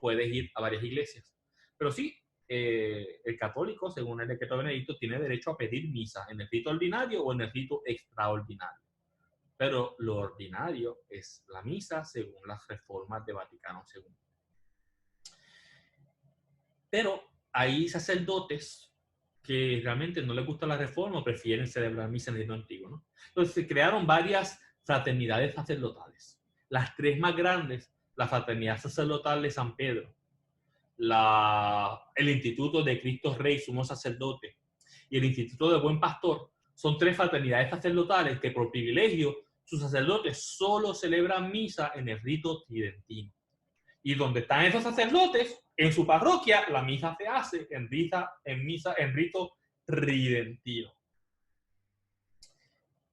puedes ir a varias iglesias. Pero sí, el católico, según el decreto de Benedicto, tiene derecho a pedir misa en el rito ordinario o en el rito extraordinario. Pero lo ordinario es la misa según las reformas de Vaticano II. Pero hay sacerdotes que realmente no les gusta la reforma o prefieren celebrar misa en el rito antiguo, ¿no? Entonces se crearon varias fraternidades sacerdotales. Las 3 más grandes, la Fraternidad Sacerdotal de San Pedro, el Instituto de Cristo Rey, Sumo Sacerdote, y el Instituto de Buen Pastor, son 3 fraternidades sacerdotales que por privilegio sus sacerdotes solo celebran misa en el rito tridentino. Y donde están esos sacerdotes, en su parroquia, la misa se hace en rito tridentino.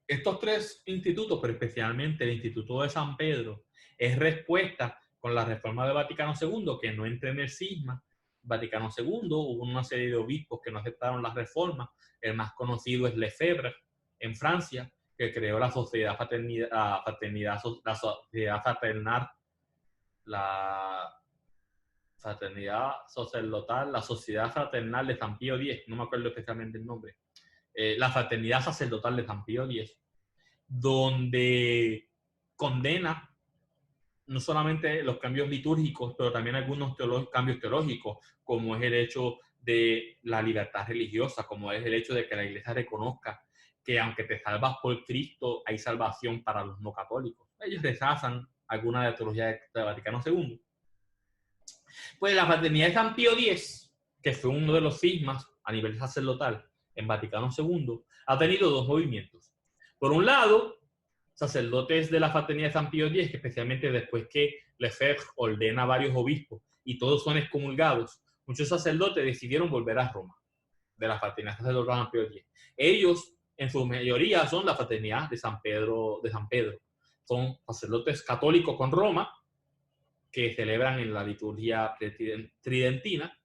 Estos 3 institutos, pero especialmente el Instituto de San Pedro, es respuesta con la reforma del Vaticano II, que no entra en el cisma. Vaticano II, hubo una serie de obispos que no aceptaron la reforma. El más conocido es Lefebvre, en Francia, que creó la Sociedad Fraternal, la Fraternidad Sacerdotal, la Sociedad Fraternal de San Pío X, no me acuerdo especialmente el nombre, la Fraternidad Sacerdotal de San Pío X, donde condena no solamente los cambios litúrgicos, pero también algunos cambios teológicos, como es el hecho de la libertad religiosa, como es el hecho de que la Iglesia reconozca que aunque te salvas por Cristo, hay salvación para los no católicos. Ellos rechazan alguna de la teología de Vaticano II. Pues la Fraternidad de San Pío X, que fue uno de los cismas a nivel sacerdotal en Vaticano II, ha tenido 2 movimientos. Por un lado, sacerdotes de la Fraternidad de San Pío X, que especialmente después que Lefebvre ordena a varios obispos y todos son excomulgados, muchos sacerdotes decidieron volver a Roma, de la Fraternidad Sacerdotal de San Pío X. Ellos, en su mayoría, son la Fraternidad de San Pedro. Son sacerdotes católicos con Roma, que celebran en la liturgia tridentina,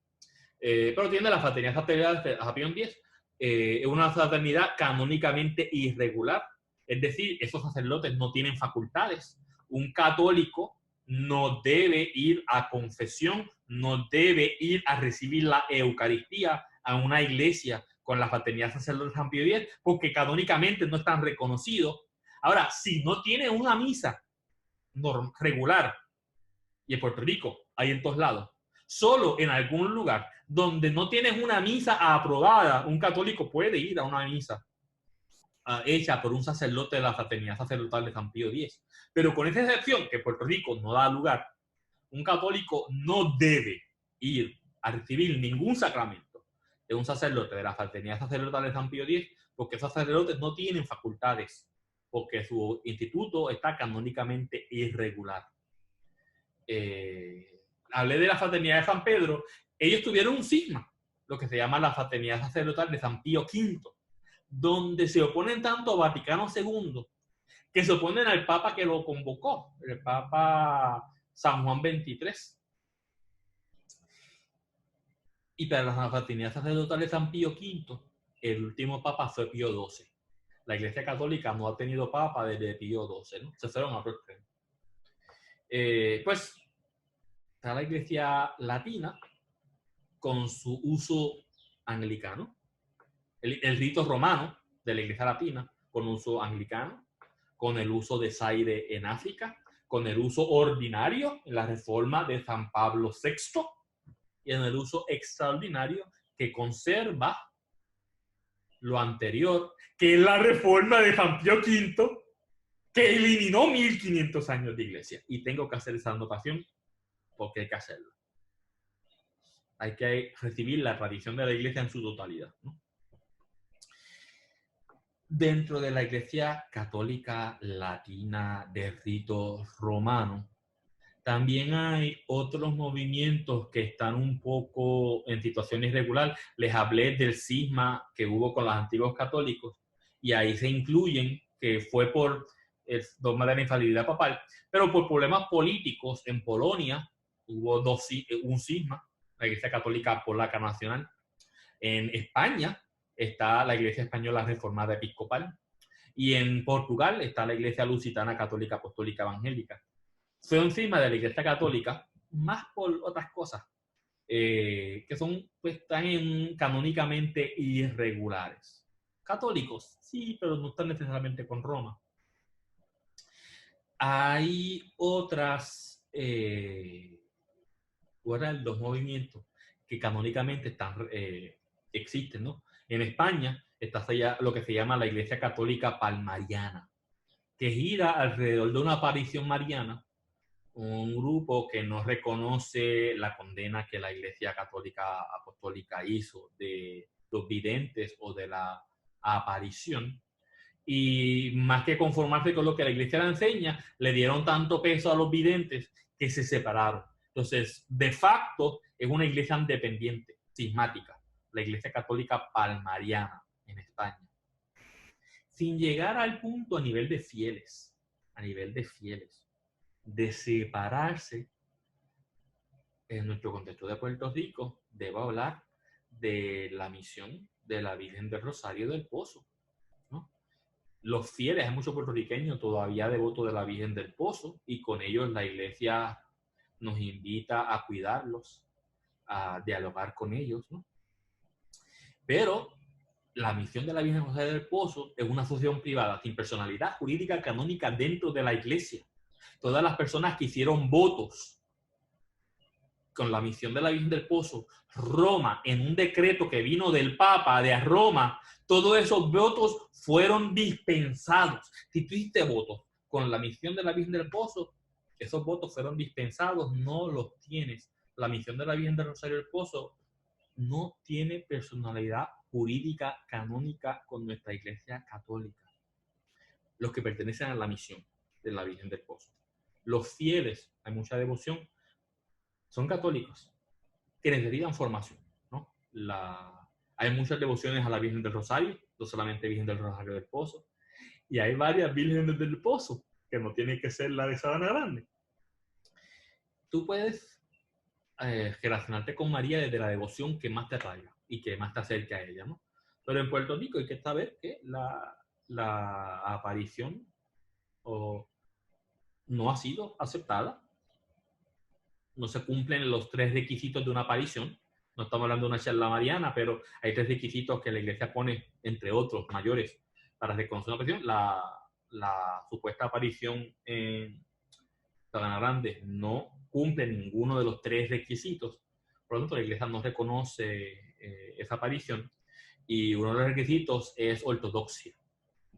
pero tiene la Fraternidad Sacerdotal de San Pío X, es una fraternidad canónicamente irregular. Es decir, esos sacerdotes no tienen facultades. Un católico no debe ir a confesión, no debe ir a recibir la Eucaristía a una iglesia con la Fraternidad Sacerdotal de San Pío X, porque canónicamente no están reconocidos. Ahora, si no tiene una misa regular, y en Puerto Rico hay en todos lados, solo en algún lugar donde no tienes una misa aprobada, un católico puede ir a una misa hecha por un sacerdote de la Fraternidad Sacerdotal de San Pío X. Pero con esa excepción, que Puerto Rico no da lugar, Un católico no debe ir a recibir ningún sacramento de un sacerdote de la Fraternidad Sacerdotal de San Pío X, porque esos sacerdotes no tienen facultades, porque su instituto está canónicamente irregular. Hablé de la Fraternidad de San Pedro. Ellos tuvieron un cisma, lo que se llama la Fraternidad Sacerdotal de San Pío V, donde se oponen tanto a Vaticano II, que se oponen al Papa que lo convocó, el Papa San Juan XXIII. Y para la Fraternidad Sacerdotal de San Pío V, el último Papa fue Pío XII. La Iglesia Católica no ha tenido Papa desde Pío XII, ¿no? Se fueron a otro extremo. Pues está la Iglesia Latina con su uso anglicano, el rito romano de la Iglesia Latina con uso anglicano, con el uso de Zaire en África, con el uso ordinario en la reforma de San Pablo VI y en el uso extraordinario que conserva lo anterior, que es la reforma de San Pío V, que eliminó 1500 años de iglesia. Y tengo que hacer esa anotación porque hay que hacerlo. Hay que recibir la tradición de la iglesia en su totalidad, ¿no? Dentro de la Iglesia Católica Latina de rito romano, también hay otros movimientos que están un poco en situación irregular. Les hablé del cisma que hubo con los antiguos católicos y ahí se incluyen que fue por el dogma de la infalibilidad papal, pero por problemas políticos en Polonia hubo un cisma, la Iglesia Católica Polaca Nacional. En España está la Iglesia Española Reformada Episcopal y en Portugal está la Iglesia Lusitana Católica Apostólica Evangélica. Fue encima de la Iglesia Católica, más por otras cosas, que son, pues, están canónicamente irregulares. Católicos, sí, pero no están necesariamente con Roma. Hay otras, dos movimientos que canónicamente están, existen, ¿no? En España está lo que se llama la Iglesia Católica Palmariana, que gira alrededor de una aparición mariana, un grupo que no reconoce la condena que la Iglesia Católica Apostólica hizo de los videntes o de la aparición. Y más que conformarse con lo que la Iglesia le enseña, le dieron tanto peso a los videntes que se separaron. Entonces, de facto, es una iglesia independiente, cismática, la Iglesia Católica Palmariana en España. Sin llegar al punto a nivel de fieles, de separarse. En nuestro contexto de Puerto Rico, debo hablar de la misión de la Virgen del Rosario del Pozo, ¿no? Los fieles, hay muchos puertorriqueños todavía devotos de la Virgen del Pozo, y con ellos la iglesia nos invita a cuidarlos, a dialogar con ellos, ¿no? Pero la misión de la Virgen del Rosario del Pozo es una asociación privada sin personalidad jurídica canónica dentro de la iglesia. Todas las personas que hicieron votos con la misión de la Virgen del Pozo, Roma, en un decreto que vino del Papa de Roma, todos esos votos fueron dispensados. Si tú hiciste votos con la misión de la Virgen del Pozo, esos votos fueron dispensados, no los tienes. La misión de la Virgen del Rosario del Pozo no tiene personalidad jurídica canónica con nuestra Iglesia Católica. Los que pertenecen a la misión de la Virgen del Pozo. Los fieles, hay mucha devoción, son católicos que necesitan formación, ¿no? Hay muchas devociones a la Virgen del Rosario, no solamente Virgen del Rosario del Pozo, y hay varias Vírgenes del Pozo, que no tiene que ser la de Sabana Grande. Tú puedes relacionarte con María desde la devoción que más te atraiga y que más te acerque a ella, ¿no? Pero en Puerto Rico hay que saber que la aparición no ha sido aceptada. No se cumplen los 3 requisitos de una aparición. No estamos hablando de una charla mariana, pero hay 3 requisitos que la iglesia pone, entre otros mayores, para reconocer una aparición. La supuesta aparición en Sabana Grande no cumple ninguno de los 3 requisitos. Por lo tanto, la iglesia no reconoce esa aparición. Y uno de los requisitos es ortodoxia,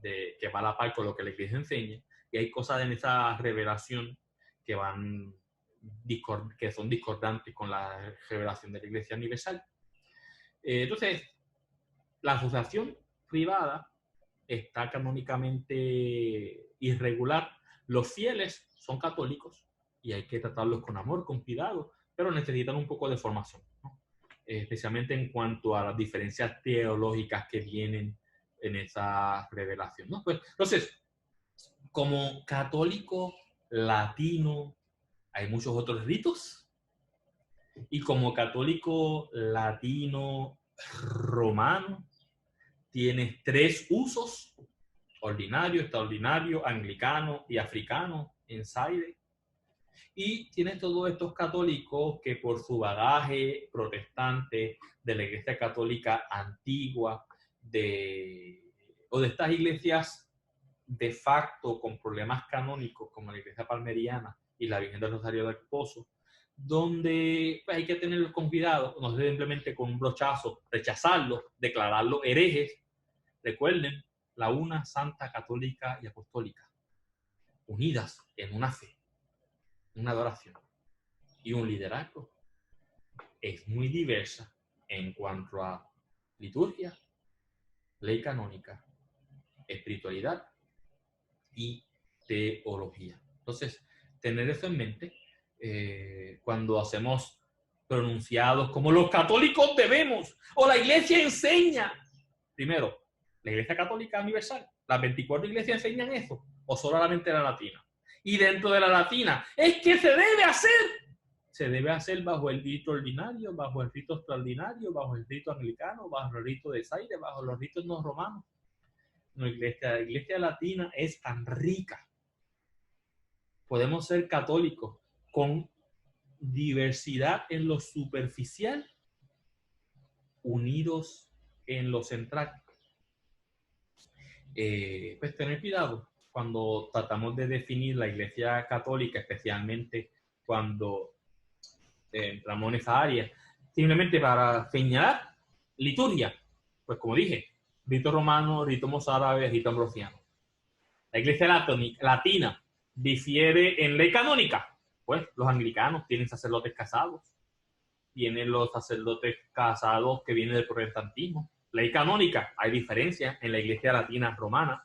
que va a la par con lo que la iglesia enseña. Y hay cosas en esa revelación que van que son discordantes con la revelación de la Iglesia Universal. Entonces, la asociación privada está canónicamente irregular. Los fieles son católicos y hay que tratarlos con amor, con cuidado, pero necesitan un poco de formación, ¿no? Especialmente en cuanto a las diferencias teológicas que vienen en esa revelación, ¿no? Pues, entonces, como católico latino, hay muchos otros ritos, y como católico latino romano, tienes 3 usos: ordinario, extraordinario, anglicano y africano en Zaire. Y tienes todos estos católicos que por su bagaje protestante de la Iglesia Católica antigua, o de estas iglesias de facto con problemas canónicos como la Iglesia Palmeriana y la Virgen del Rosario del Pozo, donde pues, hay que tenerlos con cuidado, no simplemente con un brochazo rechazarlos, declararlos herejes. Recuerden, la una santa, católica y apostólica, unidas en una fe, una adoración y un liderazgo, es muy diversa en cuanto a liturgia, ley canónica, espiritualidad y teología. Entonces, tener eso en mente cuando hacemos pronunciados como los católicos debemos, o la iglesia enseña. Primero, la Iglesia Católica Universal, las 24 iglesias enseñan eso, o solamente la latina. Y dentro de la latina, es que se debe hacer bajo el rito ordinario, bajo el rito extraordinario, bajo el rito anglicano, bajo el rito de Zaire, bajo los ritos no romanos. La iglesia latina es tan rica. Podemos ser católicos con diversidad en lo superficial, unidos en lo central. Pues tener cuidado cuando tratamos de definir la Iglesia Católica, especialmente cuando entramos en esa área, simplemente para señalar liturgia. Pues como dije, rito romano, rito mozárabe, rito ambrosiano. La Iglesia latina difiere en ley canónica. Pues los anglicanos tienen sacerdotes casados, tienen los sacerdotes casados que vienen del protestantismo. Ley canónica, hay diferencias en la Iglesia latina romana.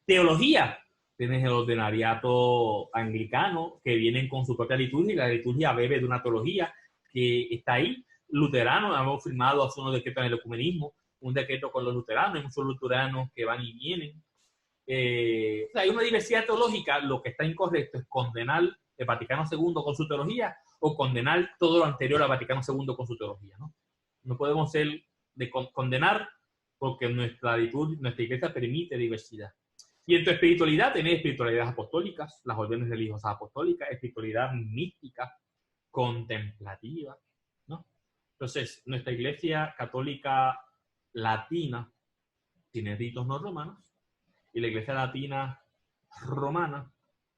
Teología, tienes el ordenariato anglicano que vienen con su propia liturgia y la liturgia bebe de una teología que está ahí. Luteranos, hemos firmado hace unos decretos en el ecumenismo, un decreto con los luteranos, hay muchos luteranos que van y vienen. Hay una diversidad teológica. Lo que está incorrecto es condenar el Vaticano II con su teología o condenar todo lo anterior al Vaticano II con su teología, ¿no? No podemos ser de condenar porque nuestra liturgia, nuestra iglesia permite diversidad. Y en tu espiritualidad tenés espiritualidades apostólicas, las órdenes religiosas apostólicas, espiritualidad mística, contemplativa, ¿no? Entonces, nuestra iglesia católica latina tiene ritos no romanos y la iglesia latina romana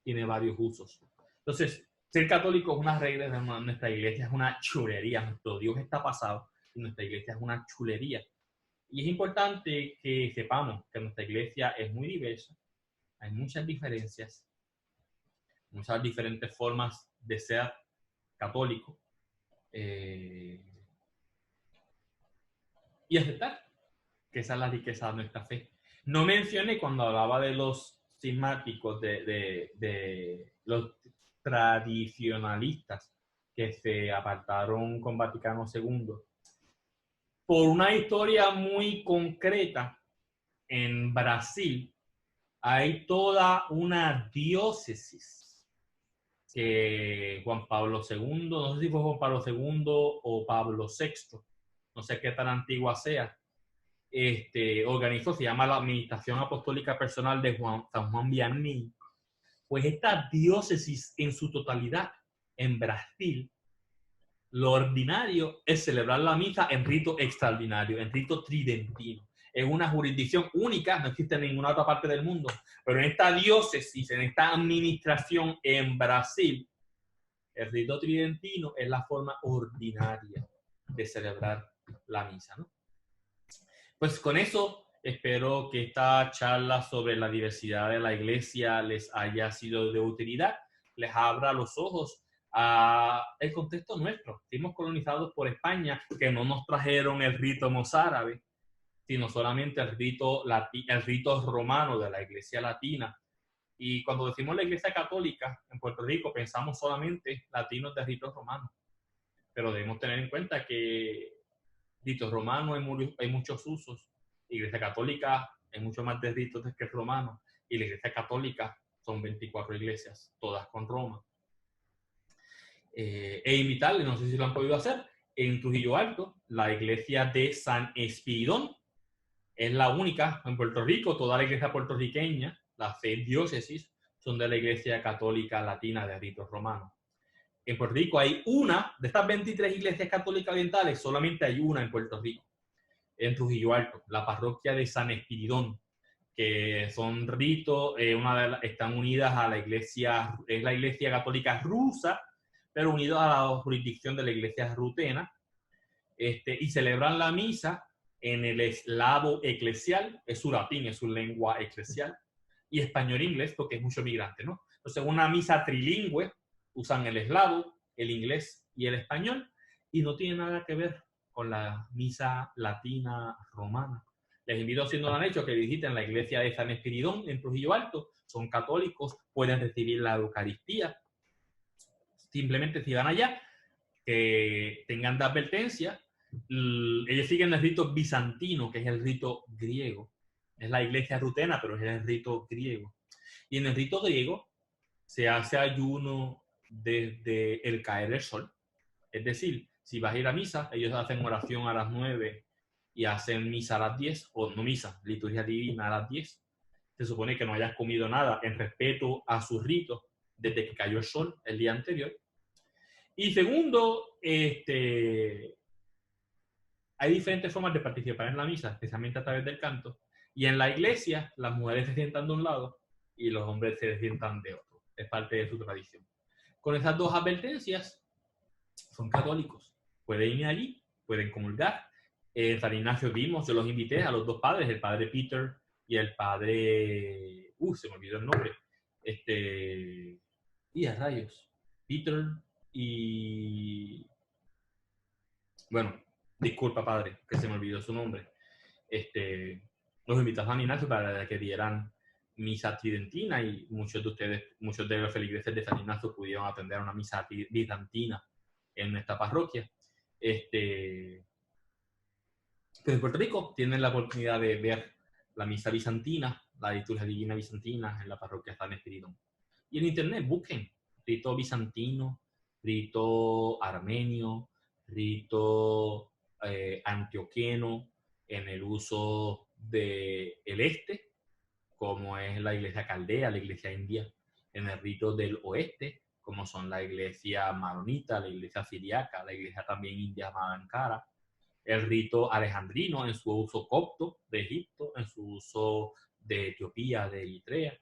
tiene varios usos. Entonces, ser católico es una regla de nuestra iglesia, es una chulería. Nuestro Dios está pasado y nuestra iglesia es una chulería. Y es importante que sepamos que nuestra iglesia es muy diversa, hay muchas diferencias, muchas diferentes formas de ser católico, y aceptar que esa es la riqueza de nuestra fe. No mencioné cuando hablaba de los cismáticos, de los tradicionalistas que se apartaron con Vaticano II, por una historia muy concreta. En Brasil hay toda una diócesis que Juan Pablo II, no sé si fue Juan Pablo II o Pablo VI, no sé qué tan antigua sea, organizó, se llama la Administración Apostólica Personal de San Juan Vianney. Pues esta diócesis en su totalidad en Brasil, lo ordinario es celebrar la misa en rito extraordinario, en rito tridentino. Es una jurisdicción única, no existe en ninguna otra parte del mundo, pero en esta diócesis, en esta administración en Brasil, el rito tridentino es la forma ordinaria de celebrar la misa, ¿no? Pues con eso espero que esta charla sobre la diversidad de la iglesia les haya sido de utilidad. les abra los ojos a el contexto nuestro. Fuimos colonizados por España, que no nos trajeron el rito mozárabe, sino solamente el rito romano de la Iglesia Latina. Y cuando decimos la Iglesia Católica en Puerto Rico, pensamos solamente latinos de ritos romanos. Pero debemos tener en cuenta que ritos romanos hay muchos usos. Iglesia Católica hay mucho más de ritos que el romano. Y la Iglesia Católica son 24 iglesias, todas con Roma. E invitarle, no sé si lo han podido hacer, en Trujillo Alto, la iglesia de San Espiridón. Es la única en Puerto Rico. Toda la iglesia puertorriqueña, las 6 diócesis, son de la Iglesia Católica Latina de ritos romanos. En Puerto Rico hay una, de estas 23 iglesias católicas orientales, solamente hay una en Puerto Rico, en Trujillo Alto, la parroquia de San Espiridón, que son ritos, están unidas a la iglesia, es la iglesia católica rusa, pero unidos a la jurisdicción de la iglesia rutena, y celebran la misa en el eslavo eclesial, es su latín, es su lengua eclesial, y español e inglés, porque es mucho migrante, ¿no? Entonces, una misa trilingüe, usan el eslavo, el inglés y el español, y no tiene nada que ver con la misa latina romana. Les invito, si no lo han hecho, que visiten la iglesia de San Espiridón en Trujillo Alto. Son católicos, pueden recibir la Eucaristía. Simplemente si van allá, que tengan de advertencia. Ellos siguen el rito bizantino, que es el rito griego. Es la iglesia rutena, pero es el rito griego. Y en el rito griego se hace ayuno desde el caer del sol. Es decir, si vas a ir a misa, ellos hacen oración a las 9 y hacen misa a las 10, o no misa, liturgia divina a las 10. Se supone que no hayas comido nada en respeto a sus ritos desde que cayó el sol el día anterior. Y segundo, hay diferentes formas de participar en la misa, especialmente a través del canto. Y en la iglesia, las mujeres se sientan de un lado y los hombres se sientan de otro. Es parte de su tradición. Con esas dos advertencias, son católicos. Pueden ir allí, pueden comulgar. En San Ignacio vimos, yo los invité a los dos padres, el padre Peter y el padre... se me olvidó el nombre. Y a rayos. Peter y... Bueno, disculpa, padre, que se me olvidó su nombre. Los invité a San Ignacio para que dieran misa tridentina y muchos de los feligreses de San Ignacio pudieron atender una misa bizantina en esta parroquia. Pero en Puerto Rico tienen la oportunidad de ver la misa bizantina, la liturgia divina bizantina en la parroquia San Espiridón. Y en internet busquen rito bizantino, rito armenio, rito antioqueno en el uso del este, como es la iglesia caldea, la iglesia india, en el rito del oeste, como son la iglesia maronita, la iglesia siriaca, la iglesia también india malankara, el rito alejandrino en su uso copto de Egipto, en su uso de Etiopía, de Eritrea.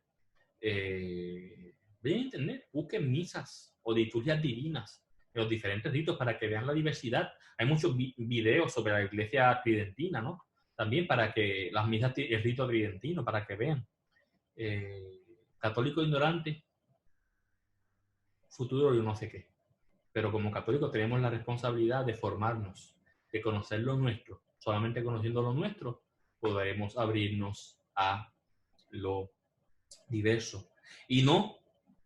Vayan a internet, busquen misas o liturgias divinas en los diferentes ritos para que vean la diversidad. Hay muchos videos sobre la iglesia tridentina, ¿no? También para que las misas, el rito tridentino, para que vean. Católico ignorante, futuro yo no sé qué. Pero como católicos tenemos la responsabilidad de formarnos, de conocer lo nuestro. Solamente conociendo lo nuestro podremos abrirnos a lo diverso. Y no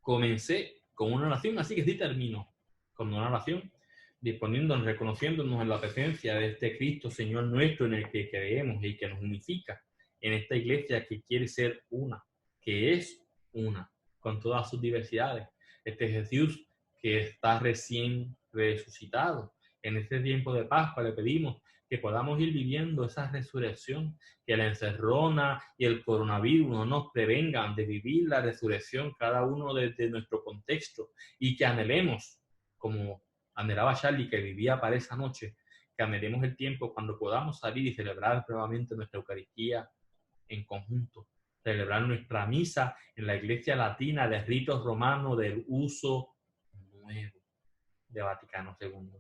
comencé con una oración, así que sí termino con una oración, disponiéndonos, reconociéndonos en la presencia de este Cristo, Señor nuestro, en el que creemos y que nos unifica, en esta iglesia que quiere ser una, que es una, con todas sus diversidades. Este Jesús que está recién resucitado. En este tiempo de Pascua le pedimos que podamos ir viviendo esa resurrección, que la encerrona y el coronavirus no nos prevengan de vivir la resurrección cada uno desde nuestro contexto, y que anhelemos, como anhelaba Charlie, que vivía para esa noche, que anhelemos el tiempo cuando podamos salir y celebrar nuevamente nuestra Eucaristía en conjunto, celebrar nuestra misa en la iglesia latina de ritos romanos del uso nuevo de Vaticano II.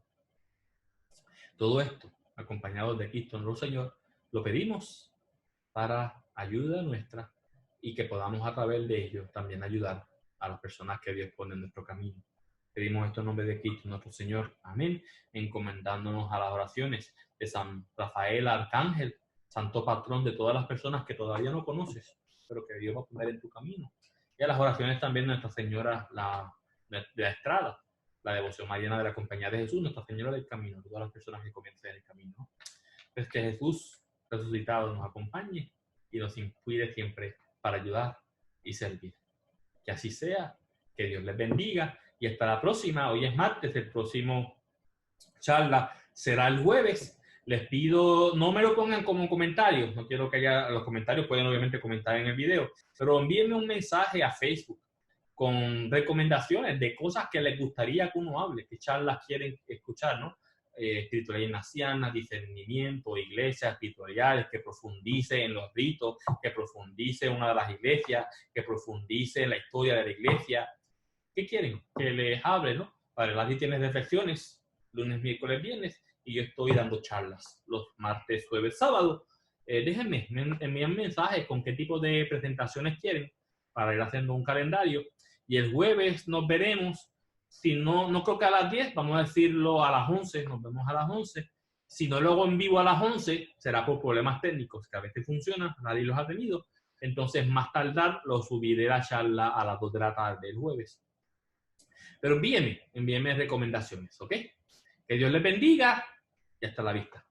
Todo esto, acompañados de Cristo nuestro Señor, lo pedimos para ayuda nuestra y que podamos a través de ello también ayudar a las personas que Dios pone en nuestro camino. Pedimos esto en nombre de Cristo nuestro Señor. Amén. Encomendándonos a las oraciones de San Rafael Arcángel, santo patrón de todas las personas que todavía no conoces, pero que Dios va a poner en tu camino. Y a las oraciones también de Nuestra Señora de la Estrada, la devoción mariana de la Compañía de Jesús, Nuestra Señora del Camino, todas las personas que comienzan el camino. Pues que Jesús resucitado nos acompañe y nos inspire siempre para ayudar y servir. Que así sea, que Dios les bendiga y hasta la próxima. Hoy es martes, el próximo charla será el jueves. Les pido, no me lo pongan como comentarios, no quiero que haya, los comentarios pueden obviamente comentar en el video, pero envíenme un mensaje a Facebook con recomendaciones de cosas que les gustaría que uno hable, qué charlas quieren escuchar, ¿no? Espiritualidad ignaciana, discernimiento, iglesias espirituales, que profundice en los ritos, que profundice en una de las iglesias, que profundice en la historia de la iglesia. ¿Qué quieren? Que les hable, ¿no? Para las tienes reflexiones, lunes, miércoles, viernes, y yo estoy dando charlas los martes, jueves, sábado. Déjenme, envíen mensajes con qué tipo de presentaciones quieren para ir haciendo un calendario. Y el jueves nos veremos. Si no creo que a las 10, vamos a decirlo a las 11, nos vemos a las 11. Si no luego en vivo a las 11, será por problemas técnicos, que a veces funcionan, nadie los ha tenido. Entonces, más tardar, lo subiré la charla a las 2 de la tarde el jueves. Pero envíenme recomendaciones, ¿ok? Que Dios les bendiga y hasta la vista.